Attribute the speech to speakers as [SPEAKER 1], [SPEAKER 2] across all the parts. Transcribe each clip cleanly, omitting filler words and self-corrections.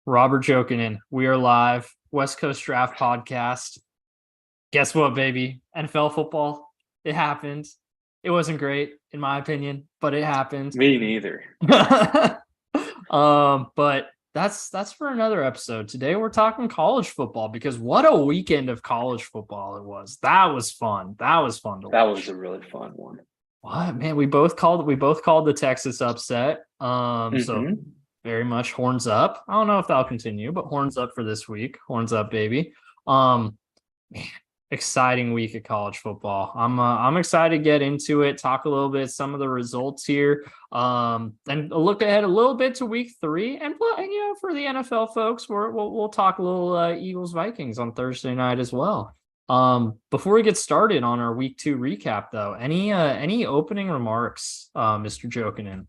[SPEAKER 1] Robert Jokinen. We are live. West Coast Draft Podcast. Guess what, baby? NFL football. It happened. It wasn't great, in my opinion, but it happened.
[SPEAKER 2] Me neither.
[SPEAKER 1] But that's for another episode. Today we're talking college football because what a weekend of college football it was. That was fun. That was fun to watch.
[SPEAKER 2] That was a really fun one.
[SPEAKER 1] What, man? We both called the Texas upset. So very much horns up. I don't know if that'll continue, but horns up for this week. Horns up, baby. Man, exciting week of college football. I'm excited to get into it, talk a little bit some of the results here, and look ahead a little bit to week 3. And for the NFL folks, we'll talk a little Eagles Vikings on Thursday night as well. Before we get started on our week 2 recap, though, any opening remarks, Mr. Jokinen?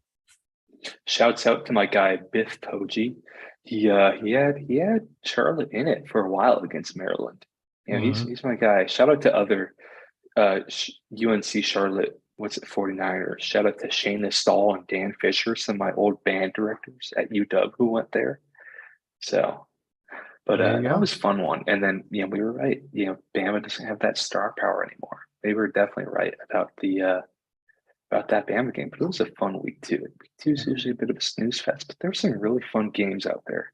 [SPEAKER 2] Shouts out to my guy Biff Poggi. He had Charlotte in it for a while against Maryland. He's my guy. Shout out to other UNC Charlotte 49ers. Shout out to Shayna Stahl and Dan Fisher, some of my old band directors at UW who went there. So, but that was a fun one. And then we were right. Bama doesn't have that star power anymore. They were definitely right about that Bama game, but it was a fun week 2. Week 2 is usually a bit of a snooze fest, but there were some really fun games out there.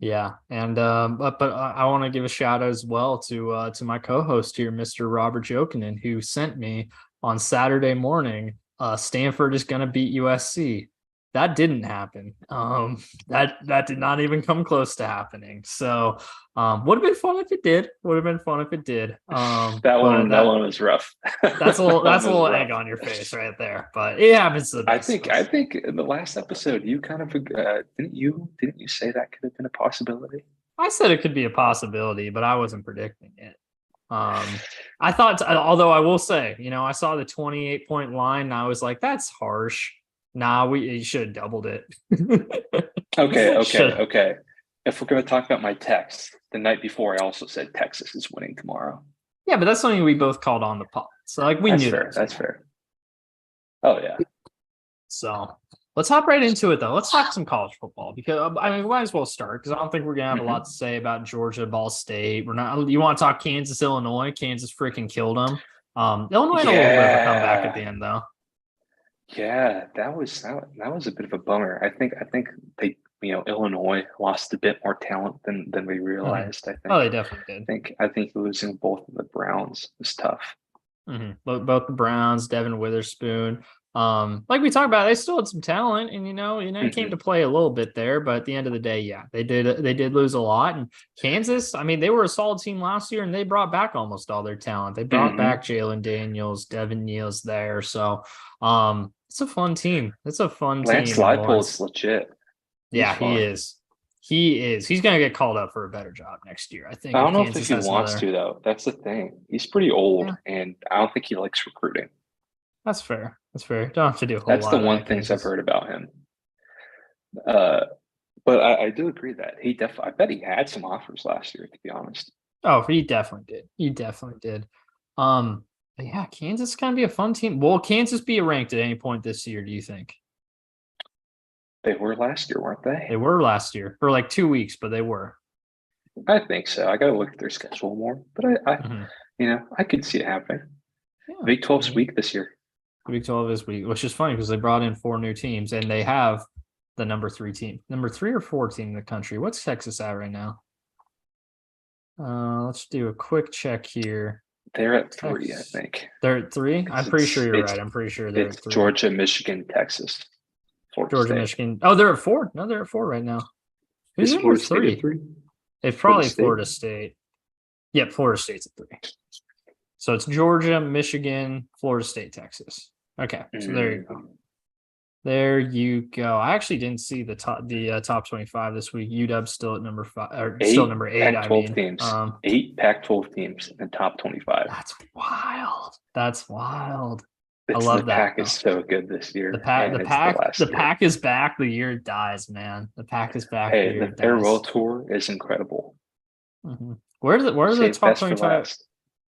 [SPEAKER 1] Yeah, and but I want to give a shout out as well to my co-host here, Mr. Robert Jokinen, who sent me on Saturday morning. Stanford is going to beat USC. That didn't happen. That did not even come close to happening. So, would have been fun if it did.
[SPEAKER 2] That one was rough.
[SPEAKER 1] That's a little egg on your face right there. But it happens to the best.
[SPEAKER 2] I think in the last episode you kind of didn't you say that could have been a possibility?
[SPEAKER 1] I said it could be a possibility, but I wasn't predicting it. I thought, although I will say, I saw the 28-point line and I was like, that's harsh. Nah, you should have doubled it.
[SPEAKER 2] Okay. If we're going to talk about my text, the night before I also said Texas is winning tomorrow.
[SPEAKER 1] Yeah, but that's something we both called on the pod. So we knew that.
[SPEAKER 2] That's fair. Oh, yeah.
[SPEAKER 1] So let's hop right into it, though. Let's talk some college football because we might as well start because I don't think we're going to have a lot to say about Georgia, Ball State. We're not. You want to talk Kansas, Illinois? Kansas freaking killed them. Illinois had a little bit of a comeback at the end, though.
[SPEAKER 2] Yeah, that was a bit of a bummer. I think they Illinois lost a bit more talent than we realized. I think.
[SPEAKER 1] Oh, they definitely did.
[SPEAKER 2] I think losing both of the Browns was tough.
[SPEAKER 1] Both the Browns, Devin Witherspoon. Like we talked about, they still had some talent, and it came to play a little bit there. But at the end of the day, yeah, they did lose a lot. And Kansas, they were a solid team last year, and they brought back almost all their talent. They brought back Jalen Daniels, Devin Neal's there, so it's a fun team. It's a fun team.
[SPEAKER 2] Lance Leipold's legit.
[SPEAKER 1] Yeah, he is. He's going to get called up for a better job next year, I think.
[SPEAKER 2] I don't know if he wants to, though. That's the thing. He's pretty old, and I don't think he likes recruiting.
[SPEAKER 1] That's fair. Don't have to do a whole
[SPEAKER 2] lot. That's the one thing I've heard about him. But I do agree that I bet he had some offers last year, to be honest.
[SPEAKER 1] Oh, he definitely did. But yeah, Kansas is going to be a fun team. Will Kansas be ranked at any point this year, do you think?
[SPEAKER 2] They were last year, weren't they?
[SPEAKER 1] They were last year for like 2 weeks, but they were.
[SPEAKER 2] I think so. I got to look at their schedule more, but I could see it happening. Yeah, Big 12's week this year.
[SPEAKER 1] Big 12 is week, which is funny because they brought in 4 new teams, and they have the number 3 or 4 team in the country. What's Texas at right now? Let's do a quick check here.
[SPEAKER 2] They're at 3, I think.
[SPEAKER 1] They're at 3? I'm pretty sure you're right. I'm pretty sure they're at 3.
[SPEAKER 2] Georgia, Michigan, Texas.
[SPEAKER 1] Georgia, Michigan. Oh, they're at 4. No, they're at 4 right now. Who's number 3? It's probably Florida State. Yep, Florida State's at 3. So it's Georgia, Michigan, Florida State, Texas. Okay, so there you go. There you go. I actually didn't see the top 25 this week. UW's still at number 5, or still number 8.
[SPEAKER 2] Pac-12 teams. 8 Pac-12 teams in the top 25.
[SPEAKER 1] That's wild. I love that.
[SPEAKER 2] The Pac is so good this year.
[SPEAKER 1] The Pac is back. The year it dies, man. The Pac is back.
[SPEAKER 2] Hey, the farewell tour is incredible.
[SPEAKER 1] Where are the top 25?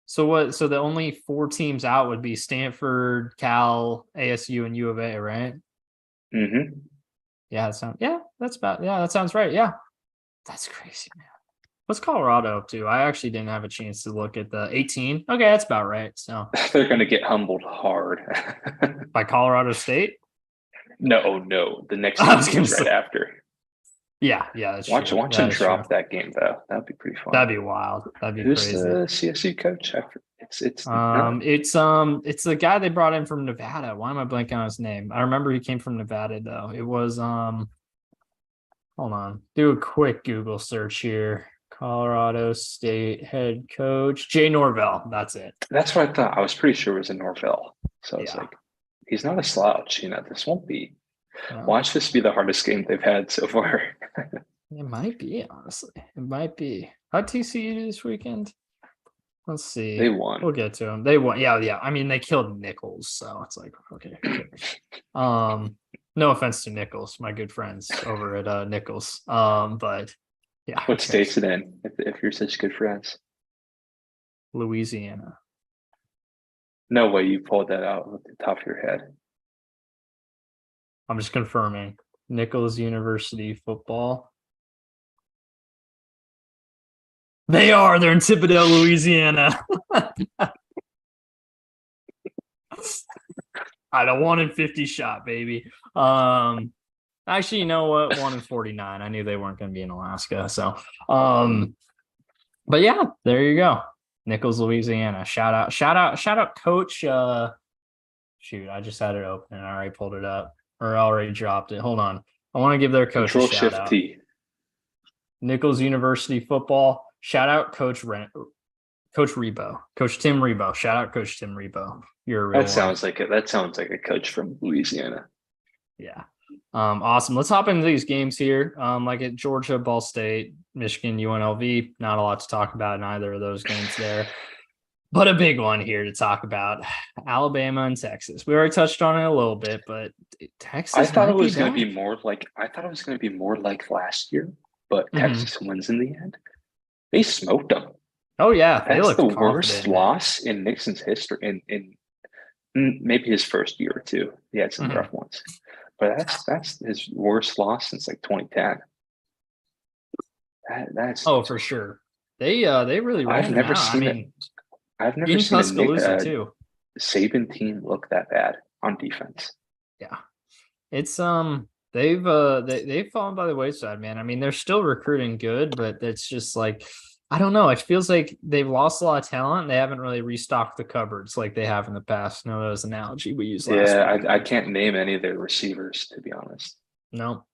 [SPEAKER 1] So the only 4 teams out would be Stanford, Cal, ASU, and U of A, right?
[SPEAKER 2] Mm-hmm.
[SPEAKER 1] Yeah, that sounds right. Yeah. That's crazy, man. What's Colorado up to? I actually didn't have a chance to look at the 18. Okay, that's about right. So
[SPEAKER 2] They're going to get humbled hard.
[SPEAKER 1] by Colorado State?
[SPEAKER 2] No. The next
[SPEAKER 1] I
[SPEAKER 2] game
[SPEAKER 1] was gonna
[SPEAKER 2] is right
[SPEAKER 1] say,
[SPEAKER 2] after.
[SPEAKER 1] yeah, that's
[SPEAKER 2] Watch
[SPEAKER 1] true.
[SPEAKER 2] watch
[SPEAKER 1] That
[SPEAKER 2] him
[SPEAKER 1] is true.
[SPEAKER 2] drop that game though. That'd be pretty fun.
[SPEAKER 1] That'd be wild. That'd be
[SPEAKER 2] Who's
[SPEAKER 1] crazy.
[SPEAKER 2] the CSU coach? It's not.
[SPEAKER 1] It's the guy they brought in from Nevada. Why am I blanking on his name? I remember he came from Nevada though. It was hold on. Do a quick Google search here. Colorado State head coach Jay Norvell. That's it.
[SPEAKER 2] That's what I thought. I was pretty sure it was in Norvell. So it's
[SPEAKER 1] Yeah.
[SPEAKER 2] like he's not a slouch. This won't be.
[SPEAKER 1] No.
[SPEAKER 2] Watch this be the hardest game they've had so far.
[SPEAKER 1] It might be, honestly. It might be. How'd TCU do this weekend? Let's see.
[SPEAKER 2] They won.
[SPEAKER 1] We'll get to them. They won. Yeah. I mean, they killed Nichols, so it's like, okay. No offense to Nichols, my good friends over at Nichols. But yeah.
[SPEAKER 2] What state's it in? If you're such good friends,
[SPEAKER 1] Louisiana.
[SPEAKER 2] No way you pulled that out with the top of your head.
[SPEAKER 1] I'm just confirming. Nichols University football. They're in Thibodaux, Louisiana. I had a 1 in 50 shot, baby. Actually, you know what? 1 in 49. I knew they weren't going to be in Alaska. So, but yeah, there you go. Nichols, Louisiana. Shout out, Coach. Shoot, I just had it open and I already pulled it up or already dropped it. Hold on. I want to give their coach a shout out. Nichols University football. Shout out Coach Rebo. Coach Tim Rebo. Shout out Coach Tim Rebo. You're a real
[SPEAKER 2] that sounds like a coach from Louisiana.
[SPEAKER 1] Yeah. Awesome. Let's hop into these games here. Like at Georgia, Ball State, Michigan, UNLV. Not a lot to talk about in either of those games there. But a big one here to talk about. Alabama and Texas. We already touched on it a little bit, but Texas.
[SPEAKER 2] I thought it was going to be more like last year, but Texas wins in the end. They smoked them.
[SPEAKER 1] Oh yeah,
[SPEAKER 2] that's the worst loss in Nixon's history. In maybe his first year or two, he had some rough ones, but that's his worst loss since like 2010. That's
[SPEAKER 1] for sure. They really.
[SPEAKER 2] I've never seen it. I've never seen
[SPEAKER 1] Tuscaloosa too.
[SPEAKER 2] Saban team look that bad on defense.
[SPEAKER 1] Yeah, it's they've fallen by the wayside, man. I mean, they're still recruiting good, but it's just like, I don't know. It feels like they've lost a lot of talent. And they haven't really restocked the cupboards like they have in the past. No, that was an analogy we used last week.
[SPEAKER 2] I can't name any of their receivers, to be honest.
[SPEAKER 1] Nope.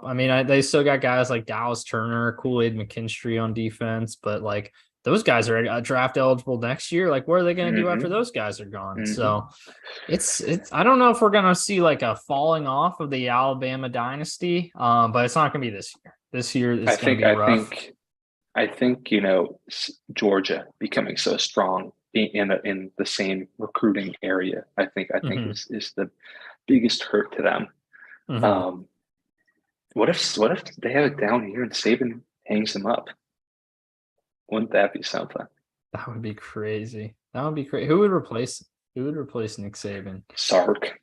[SPEAKER 1] I mean, they still got guys like Dallas Turner, Kool-Aid McKinstry on defense, but like those guys are draft eligible next year. Like, what are they going to do after those guys are gone? So it's I don't know if we're going to see like a falling off of the Alabama dynasty, but it's not going to be this year. This year is going to be rough.
[SPEAKER 2] I think Georgia becoming so strong in the same recruiting area. I think is the biggest hurt to them. What if they have it down here and Saban hangs them up? Wouldn't that be something?
[SPEAKER 1] That would be crazy. Who would replace Nick Saban?
[SPEAKER 2] Sark.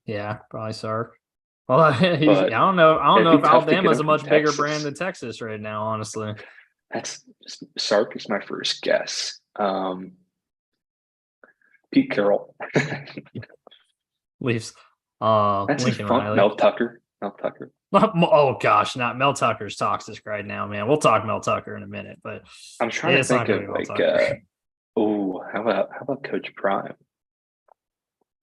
[SPEAKER 1] Yeah, probably Sark. Well, I don't know if Alabama's a much bigger brand than Texas right now, honestly.
[SPEAKER 2] Sark is my first guess. Pete Carroll.
[SPEAKER 1] Leafs.
[SPEAKER 2] That's
[SPEAKER 1] Lincoln
[SPEAKER 2] fun.
[SPEAKER 1] Riley.
[SPEAKER 2] Mel Tucker.
[SPEAKER 1] Oh gosh, not Mel Tucker's toxic right now, man. We'll talk Mel Tucker in a minute, but
[SPEAKER 2] I'm trying to think of like how about Coach Prime?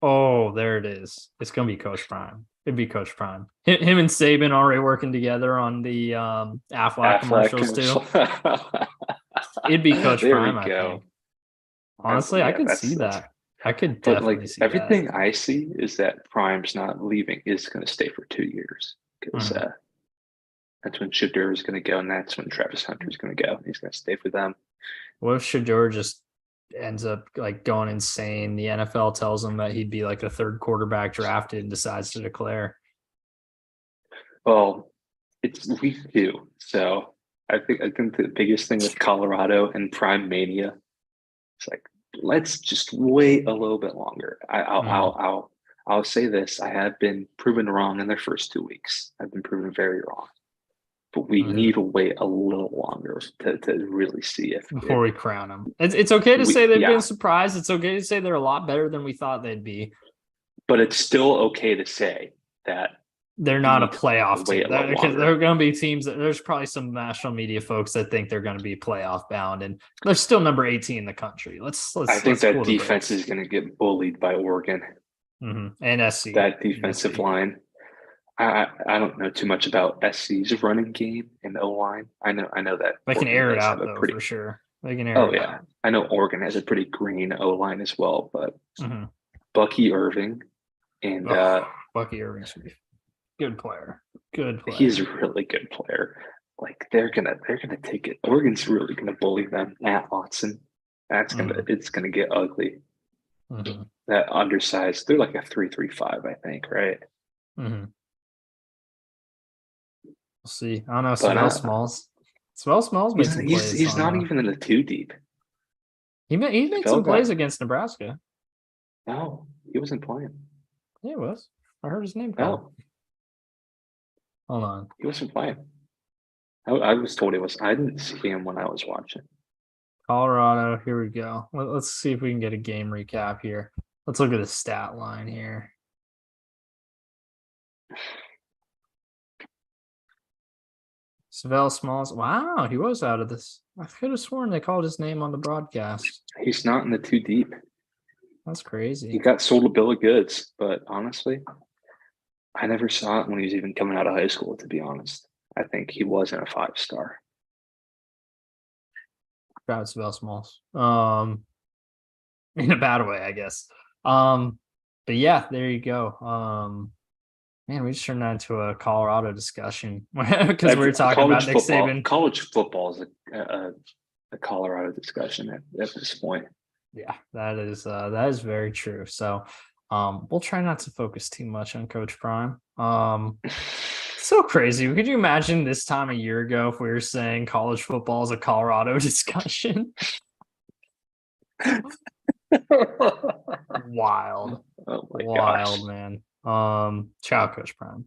[SPEAKER 1] Oh, there it is. It's gonna be Coach Prime. It'd be Coach Prime. Him and Saban already working together on the Aflac commercials too. It'd be Coach Prime. I think. Honestly, I could see that. I could definitely see
[SPEAKER 2] everything I see is that Prime's not leaving; is going to stay for 2 years because that's when Shedeur is going to go, and that's when Travis Hunter is going to go. He's going to stay for them.
[SPEAKER 1] What if Shedeur just ends up like going insane? The NFL tells him that he'd be like the third quarterback drafted and decides to declare.
[SPEAKER 2] Well, it's week 2, so I think the biggest thing with Colorado and Prime Mania, it's like, let's just wait a little bit longer. I'll say this: I have been proven wrong in their first 2 weeks. I've been proven very wrong, but we need to wait a little longer to really see
[SPEAKER 1] before we crown them. It's okay to say they've been surprised. It's okay to say they're a lot better than we thought they'd be.
[SPEAKER 2] But it's still okay to say that
[SPEAKER 1] they're not a playoff team. Because there are going to be teams that there's probably some national media folks that think they're going to be playoff bound, and they're still number 18 in the country. I
[SPEAKER 2] think that defense is going to get bullied by Oregon
[SPEAKER 1] and SC.
[SPEAKER 2] That defensive line. I don't know too much about SC's running game and O line. I know that
[SPEAKER 1] they can air it out though, for sure. They can air it out.
[SPEAKER 2] I know Oregon has a pretty green O line as well, but Bucky Irving and
[SPEAKER 1] Bucky Irving's good player. Good player.
[SPEAKER 2] He's a really good player. Like they're gonna take it. Oregon's really gonna bully them at Watson. It's gonna get ugly. That undersized, they're like a 3.35, I think, right?
[SPEAKER 1] We'll see. I don't know. Swell Smalls. Swell Smalls made some plays.
[SPEAKER 2] He's not even in the 2 deep.
[SPEAKER 1] He made some plays against Nebraska.
[SPEAKER 2] No, he wasn't playing.
[SPEAKER 1] Yeah, he was. I heard his name called.
[SPEAKER 2] No.
[SPEAKER 1] Hold on.
[SPEAKER 2] He wasn't playing. I was told he was. I didn't see him when I was watching.
[SPEAKER 1] Colorado, here we go. Let's see if we can get a game recap here. Let's look at the stat line here. Savell Smalls. Wow, he was out of this. I could have sworn they called his name on the broadcast.
[SPEAKER 2] He's not in the 2 deep.
[SPEAKER 1] That's crazy.
[SPEAKER 2] He got sold a bill of goods, but honestly, I never saw it when he was even coming out of high school, to be honest. I think he wasn't a 5-star.
[SPEAKER 1] Proud Savell Smalls. In a bad way, I guess. But yeah, there you go. Man, we just turned that into a Colorado discussion because we were talking about Nick Saban.
[SPEAKER 2] College football is a Colorado discussion at this point.
[SPEAKER 1] Yeah, that is very true. So we'll try not to focus too much on Coach Prime. So crazy. Could you imagine this time a year ago if we were saying college football is a Colorado discussion? Wild.
[SPEAKER 2] Oh my
[SPEAKER 1] gosh. Man. Ciao, Coach Prime.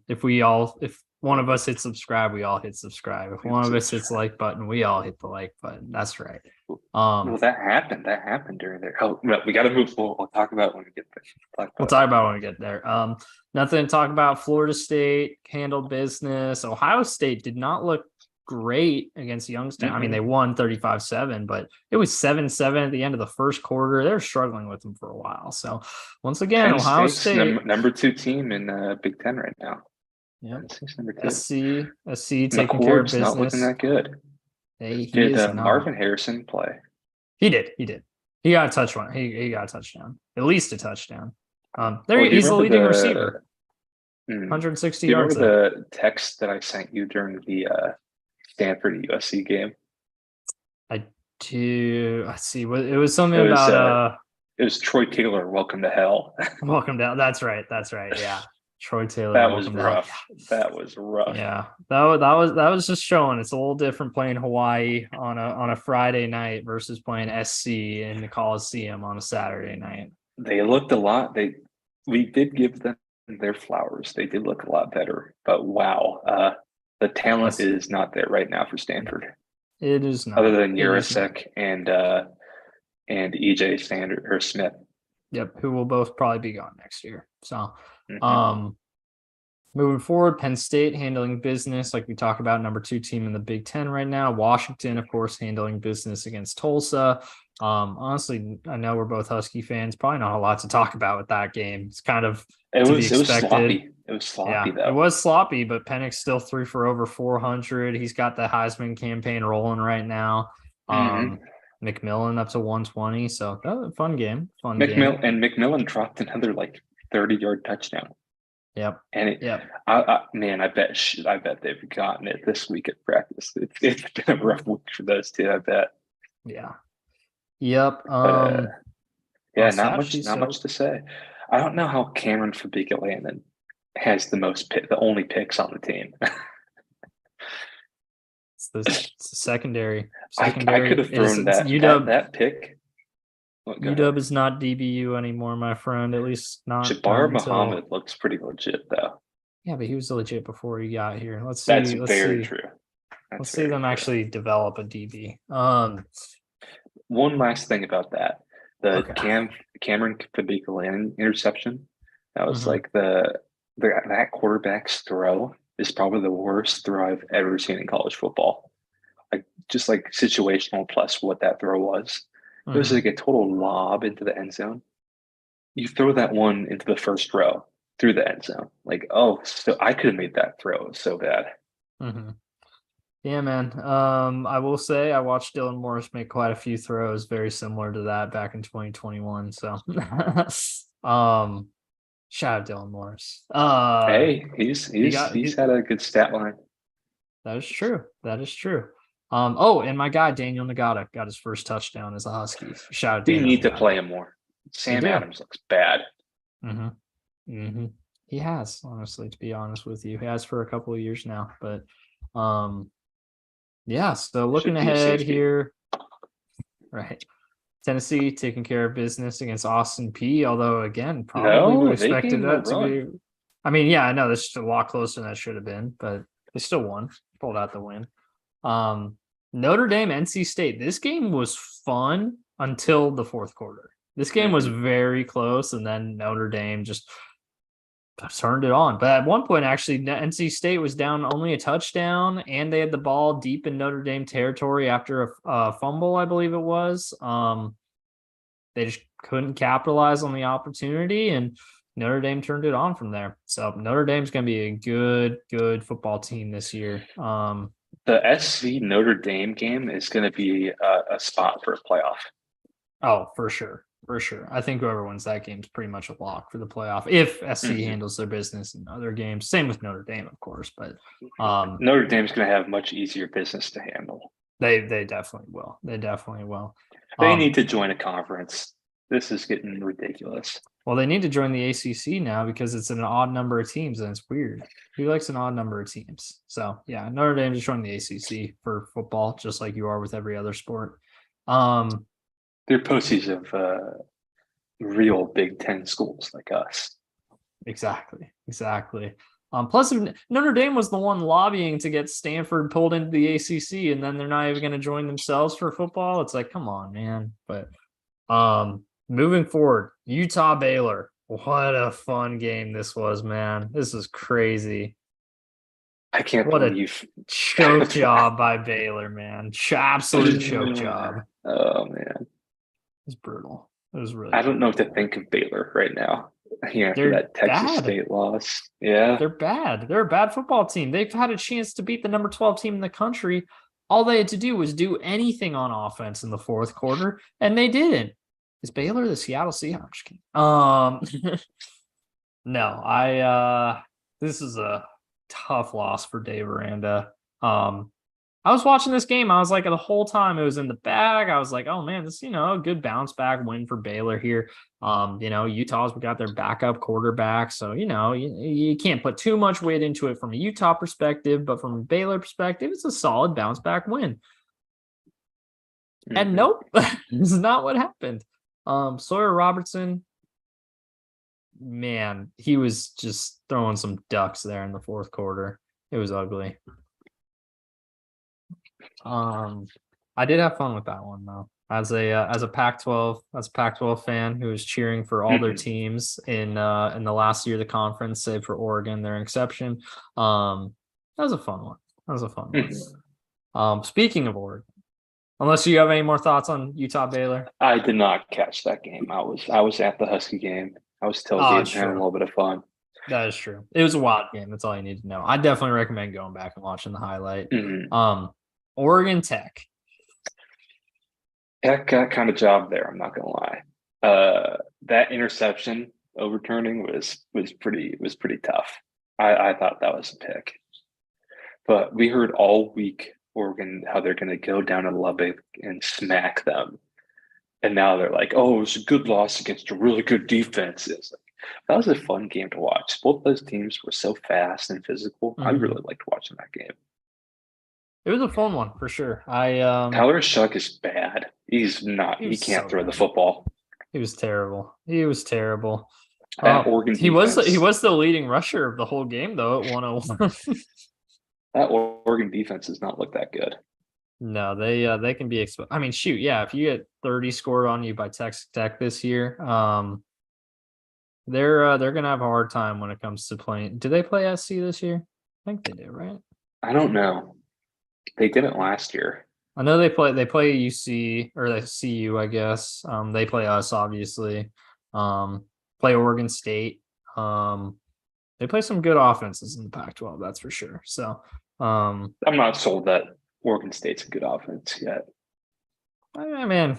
[SPEAKER 1] If one of us hits subscribe, we all hit subscribe. If one of us hits like button, we all hit the like button. That's right.
[SPEAKER 2] Well, that happened during there. Oh, we got to move forward. We'll talk about it when we get there.
[SPEAKER 1] We'll talk about it when we get there. Nothing to talk about. Florida State handled business. Ohio State did not look great against Youngstown. I mean, they won 35-7, but it was 7-7 at the end of the first quarter. They were struggling with them for a while. So once again,
[SPEAKER 2] Penn
[SPEAKER 1] Ohio
[SPEAKER 2] State's
[SPEAKER 1] State
[SPEAKER 2] number 2 team in Big Ten right now.
[SPEAKER 1] Yeah,
[SPEAKER 2] number 2.
[SPEAKER 1] SC taking care of business.
[SPEAKER 2] Not looking that good. Did Marvin Harrison play?
[SPEAKER 1] He did. He got a touchdown. He got a touchdown. At least a touchdown. He's the leading receiver. 160 yards.
[SPEAKER 2] Remember the text that I sent you during the Stanford USC game?
[SPEAKER 1] I do. Let's see. It was something about
[SPEAKER 2] it was Troy Taylor. Welcome to hell.
[SPEAKER 1] Welcome down. That's right. Yeah. Troy Taylor.
[SPEAKER 2] That was rough. That was rough.
[SPEAKER 1] Yeah. That was just showing it's a little different playing Hawaii on a Friday night versus playing SC in the Coliseum on a Saturday night.
[SPEAKER 2] They looked a lot. We did give them their flowers. They did look a lot better. But wow, the talent is not there right now for Stanford.
[SPEAKER 1] It is not.
[SPEAKER 2] Other than Urasek and EJ Standard or Smith.
[SPEAKER 1] Yep, who will both probably be gone next year. So moving forward, Penn State handling business like we talk about, number 2 team in the Big Ten right now. Washington, of course, handling business against Tulsa. Honestly, I know we're both Husky fans. Probably not a lot to talk about with that game. It's kind of
[SPEAKER 2] it was sloppy. It was sloppy though.
[SPEAKER 1] It was sloppy, but Penix still threw for over 400. He's got the Heisman campaign rolling right now. McMillan up to 120. So that was a fun game. And
[SPEAKER 2] McMillan dropped another 30-yard touchdown.
[SPEAKER 1] Yep.
[SPEAKER 2] And I bet they've gotten it this week at practice. It's been a rough week for those two, I bet.
[SPEAKER 1] Yeah. Yep.
[SPEAKER 2] Not much to say. I don't know how Cameron Fabika-Landon has the only picks on the team.
[SPEAKER 1] It's the secondary.
[SPEAKER 2] I could have thrown that pick.
[SPEAKER 1] UW is not DBU anymore, my friend. At least not.
[SPEAKER 2] Jabbar Muhammad looks pretty legit, though.
[SPEAKER 1] Yeah, but he was legit before he got here. Let's
[SPEAKER 2] That's
[SPEAKER 1] see. Let's
[SPEAKER 2] very
[SPEAKER 1] see.
[SPEAKER 2] true. That's
[SPEAKER 1] Let's see
[SPEAKER 2] very
[SPEAKER 1] them
[SPEAKER 2] true.
[SPEAKER 1] actually develop a DB.
[SPEAKER 2] One last thing about that, the
[SPEAKER 1] Okay.
[SPEAKER 2] Cameron Fabiculanan interception. That was
[SPEAKER 1] Mm-hmm.
[SPEAKER 2] like that quarterback's throw is probably the worst throw I've ever seen in college football. Like just like situational plus what that throw was. It was
[SPEAKER 1] Mm-hmm.
[SPEAKER 2] like a total lob into the end zone. You throw that one into the first row through the end zone. Like, oh, so I could have made that throw. It was so bad.
[SPEAKER 1] Mm-hmm. Yeah, man. I will say I watched Dylan Morris make quite a few throws very similar to that back in 2021. So, um, shout out Dylan Morris.
[SPEAKER 2] Hey,
[SPEAKER 1] He
[SPEAKER 2] he's
[SPEAKER 1] got
[SPEAKER 2] he's had a good stat line.
[SPEAKER 1] that is true. That is true. Oh, and my guy Daniel Nagata got his first touchdown as a Husky. Shout out
[SPEAKER 2] We
[SPEAKER 1] Daniel
[SPEAKER 2] need to
[SPEAKER 1] Nagata.
[SPEAKER 2] play him more.
[SPEAKER 1] We
[SPEAKER 2] Sam
[SPEAKER 1] do.
[SPEAKER 2] Adams looks bad.
[SPEAKER 1] Mm-hmm. Mm-hmm. He has, honestly, to be honest with you, he has for a couple of years now. But, yeah. So
[SPEAKER 2] Should
[SPEAKER 1] looking
[SPEAKER 2] be a
[SPEAKER 1] ahead
[SPEAKER 2] safety.
[SPEAKER 1] here, right? Tennessee taking care of business against Austin P. Although again, probably would
[SPEAKER 2] No,
[SPEAKER 1] have
[SPEAKER 2] they gave
[SPEAKER 1] expected
[SPEAKER 2] him a
[SPEAKER 1] that to
[SPEAKER 2] run.
[SPEAKER 1] be. I mean, yeah, I know this is a lot closer than that should have been, but they still won, pulled out the win. Um, Notre Dame, NC State. This game was fun until the fourth quarter. This game was
[SPEAKER 2] Hmm.
[SPEAKER 1] very close, and then Notre Dame just turned it on. But at one point, actually, NC State was down only a touchdown, and they had the ball deep in Notre Dame territory after a fumble, I believe it was. They just couldn't capitalize on the opportunity, and Notre Dame turned it on from there. So Notre Dame's going to be a good football team this year.
[SPEAKER 2] The SC Notre Dame game is going to be a spot for a playoff.
[SPEAKER 1] Oh, for sure. For sure. I think whoever wins that game is pretty much a lock for the playoff if SC
[SPEAKER 2] Hmm.
[SPEAKER 1] handles their business in other games. Same with Notre Dame, of course, but
[SPEAKER 2] Notre Dame's going to have much easier business to handle.
[SPEAKER 1] they definitely will. They definitely will.
[SPEAKER 2] They need to join a conference. This is getting ridiculous.
[SPEAKER 1] Well, they need to join the ACC now because it's an odd number of teams and it's weird. Who likes an odd number of teams? So yeah, Notre Dame just joined the ACC for football, just like you are with every other sport.
[SPEAKER 2] They're pussies of real Big Ten schools like us.
[SPEAKER 1] Exactly. Plus, Notre Dame was the one lobbying to get Stanford pulled into the ACC, and then they're not even going to join themselves for football. It's like, come on, man. But moving forward, Utah Baylor. What a fun game this was, man. This is crazy.
[SPEAKER 2] I can't
[SPEAKER 1] What a
[SPEAKER 2] believe.
[SPEAKER 1] choke job by Baylor, man. Absolute choke job.
[SPEAKER 2] Oh man,
[SPEAKER 1] It's brutal. It was really
[SPEAKER 2] I don't know what to
[SPEAKER 1] brutal.
[SPEAKER 2] think of Baylor right now. After
[SPEAKER 1] They're
[SPEAKER 2] that Texas
[SPEAKER 1] bad.
[SPEAKER 2] State loss, yeah,
[SPEAKER 1] They're bad. They're a bad football team. They've had a chance to beat the number 12 team in the country. All they had to do was do anything on offense in the fourth quarter, and they didn't. Is Baylor the Seattle Seahawks? No, this is a tough loss for Dave Aranda. I was watching this game. I was like, the whole time it was in the bag. I was like, oh man, this, a good bounce back win for Baylor here. Utah's got their backup quarterback. So, you can't put too much weight into it from a Utah perspective, but from a Baylor perspective, it's a solid bounce back win. And nope, this is not what happened. Sawyer Robertson, man, he was just throwing some ducks there in the fourth quarter. It was ugly. I did have fun with that one though. As a Pac-12 fan who was cheering for all their teams in the last year of the conference, save for Oregon, their exception. That was a fun one. That was a fun one. Speaking of Oregon, unless you have any more thoughts on Utah Baylor.
[SPEAKER 2] I did not catch that game. I was at the Husky game. I was
[SPEAKER 1] Oh,
[SPEAKER 2] tailgating, having a little bit of fun.
[SPEAKER 1] That is true. It was a wild game. That's all you need to know. I definitely recommend going back and watching the highlight. Oregon Tech.
[SPEAKER 2] Tech got kind of job there. I'm not gonna lie. That interception overturning was pretty tough. I thought that was a pick, but we heard all week Oregon how they're gonna go down to Lubbock and smack them, and now they're like, oh, it was a good loss against a really good defense. It's like, that was a fun game to watch. Both those teams were so fast and physical. I really liked watching that game.
[SPEAKER 1] It was a fun one for sure.
[SPEAKER 2] Tyler Shuck is bad. He's not. He
[SPEAKER 1] was
[SPEAKER 2] can't
[SPEAKER 1] so
[SPEAKER 2] throw the
[SPEAKER 1] bad.
[SPEAKER 2] football.
[SPEAKER 1] He was terrible.
[SPEAKER 2] That Oregon
[SPEAKER 1] he was
[SPEAKER 2] defense.
[SPEAKER 1] the leading rusher of the whole game though at 101.
[SPEAKER 2] That Oregon defense does not look that good.
[SPEAKER 1] No, they can be exposed. I mean, shoot, yeah, if you get 30 scored on you by Texas Tech this year, they're gonna have a hard time when it comes to playing. Do they play SC this year? I think they do, right?
[SPEAKER 2] I don't know. They didn't last year.
[SPEAKER 1] I know they play UC or they CU, I guess. They play us obviously. Play Oregon State. They play some good offenses in the Pac-12, that's for sure. So,
[SPEAKER 2] I'm not sold that Oregon State's a good offense yet.
[SPEAKER 1] I mean,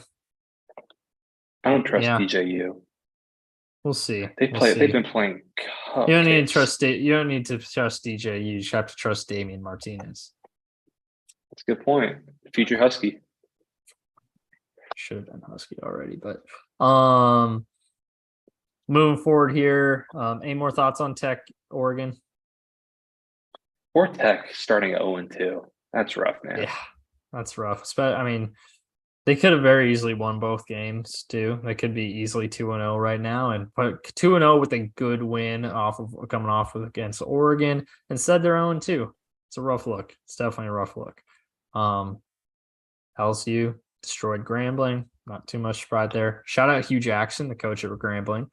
[SPEAKER 2] I don't trust
[SPEAKER 1] yeah,
[SPEAKER 2] DJU.
[SPEAKER 1] we'll see.
[SPEAKER 2] They've been playing
[SPEAKER 1] You don't need to
[SPEAKER 2] cupcakes.
[SPEAKER 1] trust you don't need to trust DJ. You just have to trust Damian Martinez.
[SPEAKER 2] That's a good point. Future Husky.
[SPEAKER 1] Should have been Husky already, but moving forward here. Any more thoughts on Tech Oregon?
[SPEAKER 2] Or Tech starting at 0-2. That's rough, man.
[SPEAKER 1] Yeah, that's rough. I mean, they could have very easily won both games too. They could be easily 2-0 right now, and put 2-0 with a good win coming off against Oregon. Instead, they're 0-2. It's a rough look. It's definitely a rough look. LSU destroyed Grambling. Not too much pride there. Shout out Hugh Jackson, the coach of Grambling.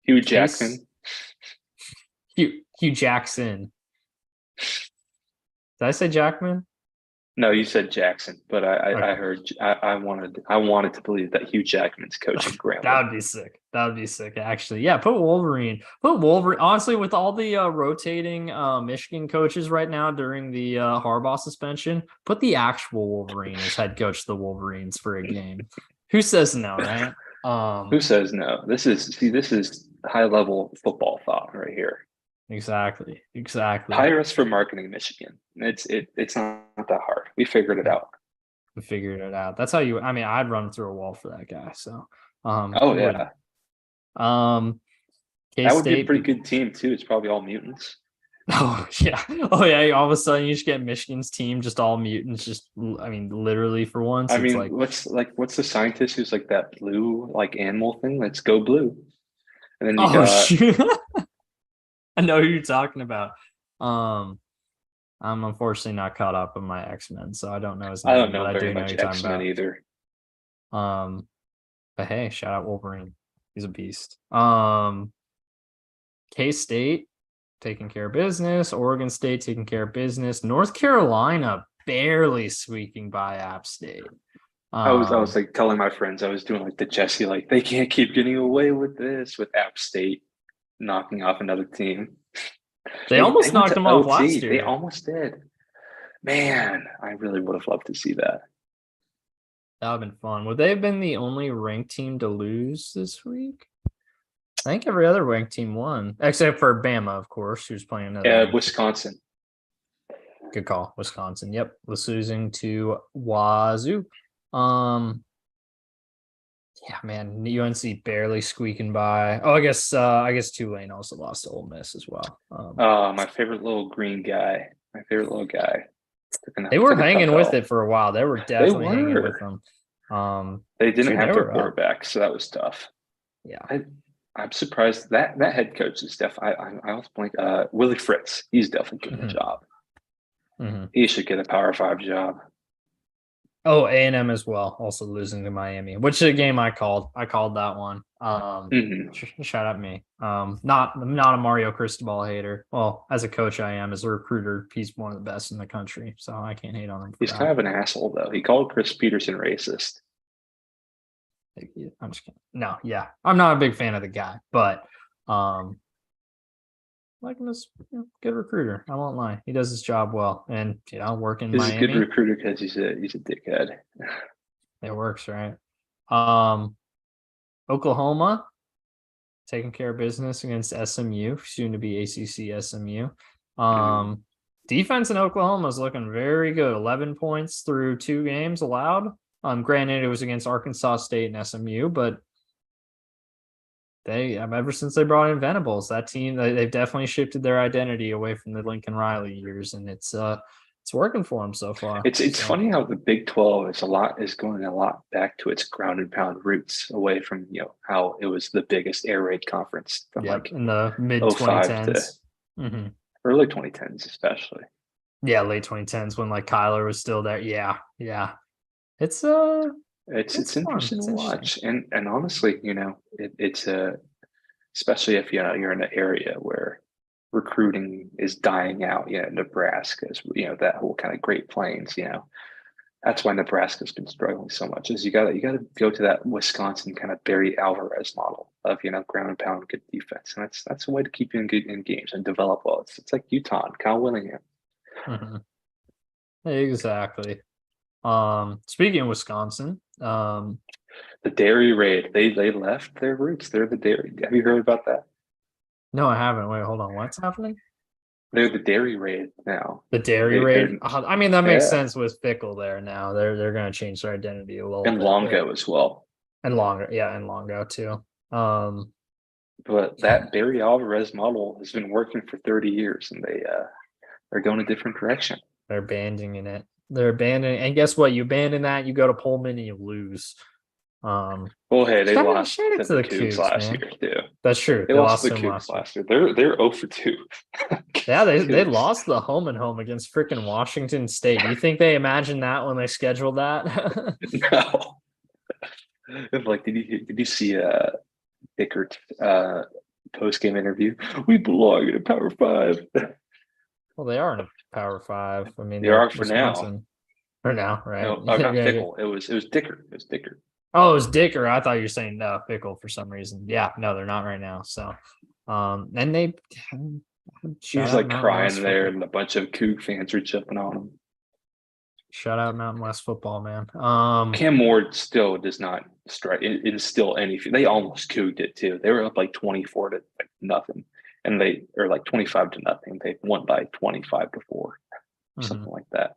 [SPEAKER 2] Hugh Jackson.
[SPEAKER 1] Hugh Jackson. Did I say Jackman?
[SPEAKER 2] No, you said Jackson, but I heard I wanted to believe that Hugh Jackman's coaching Grambling.
[SPEAKER 1] That would be sick. That would be sick, actually. Yeah, put Wolverine. Honestly, with all the rotating Michigan coaches right now during the Harbaugh suspension, put the actual Wolverine as head coach of the Wolverines for a game. Who says no, right?
[SPEAKER 2] Who says no? This is high level football thought right here.
[SPEAKER 1] Exactly.
[SPEAKER 2] Hire us for marketing Michigan. It's not that hard. We figured it out.
[SPEAKER 1] We figured it out. That's how you. I mean, I'd run through a wall for that guy. So,
[SPEAKER 2] oh yeah.
[SPEAKER 1] K-State,
[SPEAKER 2] that would be a pretty good team too. It's probably all mutants.
[SPEAKER 1] Oh yeah. All of a sudden, you just get Michigan's team just all mutants. Just, I mean, literally for once.
[SPEAKER 2] I mean, what's the scientist who's like that blue like animal thing? Let's go blue. And then you got.
[SPEAKER 1] Shoot. I know who you're talking about. I'm unfortunately not caught up on my X-Men, so I don't know his name.
[SPEAKER 2] I don't know
[SPEAKER 1] but
[SPEAKER 2] very
[SPEAKER 1] I do
[SPEAKER 2] much
[SPEAKER 1] know you're
[SPEAKER 2] X-Men either.
[SPEAKER 1] But hey, shout out Wolverine. He's a beast. K-State taking care of business. Oregon State taking care of business. North Carolina barely squeaking by App State.
[SPEAKER 2] I was like telling my friends, I was doing like the Jesse, like they can't keep getting away with this with App State knocking off another team.
[SPEAKER 1] They almost knocked them off last year.
[SPEAKER 2] They almost did. Man, I really would have loved to see that.
[SPEAKER 1] That would have been fun. Would they have been the only ranked team to lose this week? I think every other ranked team won, except for Bama, of course, who's playing another.
[SPEAKER 2] Yeah, Wisconsin.
[SPEAKER 1] Good call, Wisconsin. Yep, was losing to Wazoo. Yeah, man, UNC barely squeaking by. Oh, I guess Tulane also lost to Ole Miss as well.
[SPEAKER 2] My favorite little green guy.
[SPEAKER 1] They were hanging with it for a while. They were definitely hanging with them.
[SPEAKER 2] They didn't have their quarterback, so that was tough.
[SPEAKER 1] Yeah,
[SPEAKER 2] I'm surprised that head coach is definitely. I also blank. Willie Fritz. He's definitely getting a job.
[SPEAKER 1] Mm-hmm.
[SPEAKER 2] He should get a Power 5 job.
[SPEAKER 1] Oh, A&M as well, also losing to Miami, which is a game I called. I called that one. Shout out me. Not a Mario Cristobal hater. Well, as a coach, I am. As a recruiter, he's one of the best in the country, so I can't hate on him.
[SPEAKER 2] He's kind of an asshole, though. He called Chris Peterson racist.
[SPEAKER 1] I'm just kidding. No, yeah, I'm not a big fan of the guy, but like him as good recruiter. I won't lie. He does his job well, and working.
[SPEAKER 2] He's a good recruiter because he's a dickhead.
[SPEAKER 1] It works, right? Oklahoma taking care of business against SMU, soon to be ACC SMU. Defense in Oklahoma is looking very good. 11 points through 2 games allowed. Granted, it was against Arkansas State and SMU, but ever since they brought in Venables, that team, they've definitely shifted their identity away from the Lincoln Riley years, and it's It's working for him so far.
[SPEAKER 2] It's funny how the Big 12 is going a lot back to its ground and pound roots away from, how it was the biggest air raid conference from
[SPEAKER 1] Yep,
[SPEAKER 2] like
[SPEAKER 1] in the mid
[SPEAKER 2] '05 to
[SPEAKER 1] 2010s. Mm-hmm.
[SPEAKER 2] early 2010s, especially.
[SPEAKER 1] Yeah, late 2010s when like Kyler was still there. Yeah, yeah. It's
[SPEAKER 2] It's
[SPEAKER 1] fun.
[SPEAKER 2] interesting
[SPEAKER 1] It's
[SPEAKER 2] to
[SPEAKER 1] interesting.
[SPEAKER 2] watch, and honestly, it's especially if you're in an area where recruiting is dying out. Nebraska is that whole kind of Great Plains. That's why Nebraska's been struggling so much. Is you gotta go to that Wisconsin kind of Barry Alvarez model of ground and pound, good defense, and that's a way to keep you in games and develop well. It's like Utah and Kyle Willingham.
[SPEAKER 1] Mm-hmm. Exactly. Speaking of Wisconsin,
[SPEAKER 2] The dairy raid. They left their roots. They're the dairy. Have you heard about that?
[SPEAKER 1] no, I haven't. Wait, hold on. What's happening?
[SPEAKER 2] They're the dairy raid now.
[SPEAKER 1] The dairy
[SPEAKER 2] They're
[SPEAKER 1] raid. I mean, that makes
[SPEAKER 2] yeah,
[SPEAKER 1] sense with Fickle there now. They're gonna change their identity a little
[SPEAKER 2] and
[SPEAKER 1] bit, but
[SPEAKER 2] Longo as well.
[SPEAKER 1] and longer, yeah, and Longo too.
[SPEAKER 2] But that Barry Alvarez model has been working for 30 years, and they're going a different direction.
[SPEAKER 1] They're abandoning it. They're abandoning, and guess what? You abandon that, you go to Pullman and you lose.
[SPEAKER 2] Well, hey, they lost
[SPEAKER 1] Shout out
[SPEAKER 2] to
[SPEAKER 1] to
[SPEAKER 2] the
[SPEAKER 1] the
[SPEAKER 2] Cougs
[SPEAKER 1] Cougs,
[SPEAKER 2] last
[SPEAKER 1] man.
[SPEAKER 2] year too.
[SPEAKER 1] That's true.
[SPEAKER 2] They
[SPEAKER 1] They
[SPEAKER 2] lost
[SPEAKER 1] lost
[SPEAKER 2] to the
[SPEAKER 1] to him
[SPEAKER 2] Cougs
[SPEAKER 1] last year.
[SPEAKER 2] last year. They're 0 for 2.
[SPEAKER 1] Yeah, they lost the home and home against freaking Washington State. Do you think they imagined that when they scheduled that?
[SPEAKER 2] No. Like, did you see Dickert post game interview? We belong in a Power Five.
[SPEAKER 1] Well, they are in a Power Five. I mean,
[SPEAKER 2] They
[SPEAKER 1] they're
[SPEAKER 2] are for now.
[SPEAKER 1] Wisconsin for now, right?
[SPEAKER 2] No, not Fickle. It was Dickert. It was Dickert.
[SPEAKER 1] Oh, it was Dicker. I thought you were saying Fickle for some reason. Yeah, no, they're not right now. So, and they shout
[SPEAKER 2] He's
[SPEAKER 1] out
[SPEAKER 2] like
[SPEAKER 1] Mountain
[SPEAKER 2] crying
[SPEAKER 1] West
[SPEAKER 2] there,
[SPEAKER 1] football.
[SPEAKER 2] and a bunch of Coug fans are jumping on him.
[SPEAKER 1] Shout out Mountain West football, man.
[SPEAKER 2] Cam Ward still does not strike instill anything. They almost couged it too. They were up like 24 to like nothing, and they or like 25 to nothing. They won by 25 to 4, something like that.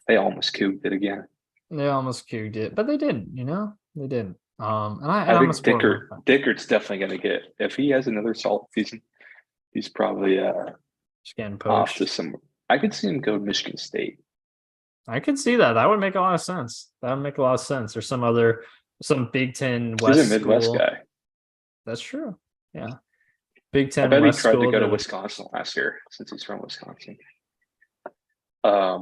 [SPEAKER 2] They almost couged it again.
[SPEAKER 1] They almost cued it, but they didn't. They didn't. And
[SPEAKER 2] I
[SPEAKER 1] I'm a
[SPEAKER 2] think
[SPEAKER 1] sport.
[SPEAKER 2] Dickert's definitely going to get if he has another solid season. He's probably
[SPEAKER 1] Just getting
[SPEAKER 2] off
[SPEAKER 1] poached.
[SPEAKER 2] to some. I could see him go to Michigan State.
[SPEAKER 1] I could see that. That would make a lot of sense. That would make a lot of sense. Or some Big Ten
[SPEAKER 2] He's a
[SPEAKER 1] West
[SPEAKER 2] Midwest
[SPEAKER 1] school.
[SPEAKER 2] guy.
[SPEAKER 1] That's true. Yeah. Big
[SPEAKER 2] I
[SPEAKER 1] Ten
[SPEAKER 2] bet
[SPEAKER 1] West
[SPEAKER 2] he tried
[SPEAKER 1] school
[SPEAKER 2] to go to Wisconsin last year since he's from Wisconsin. I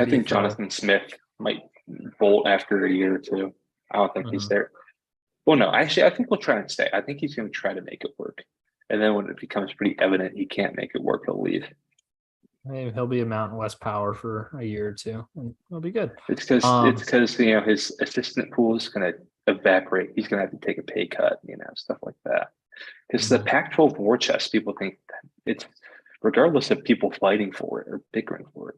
[SPEAKER 2] think Jonathan Smith might bolt after a year or two. I don't think he's there. Well, no, actually, I think we'll try and stay. I think he's going to try to make it work. And then when it becomes pretty evident he can't make it work, he'll leave.
[SPEAKER 1] Maybe he'll be a Mountain West power for a year or two, and it'll be good.
[SPEAKER 2] It's because his assistant pool is going to evaporate. He's going to have to take a pay cut, stuff like that. Because the Pac-12 war chest, people think it's regardless of people fighting for it or bickering for it.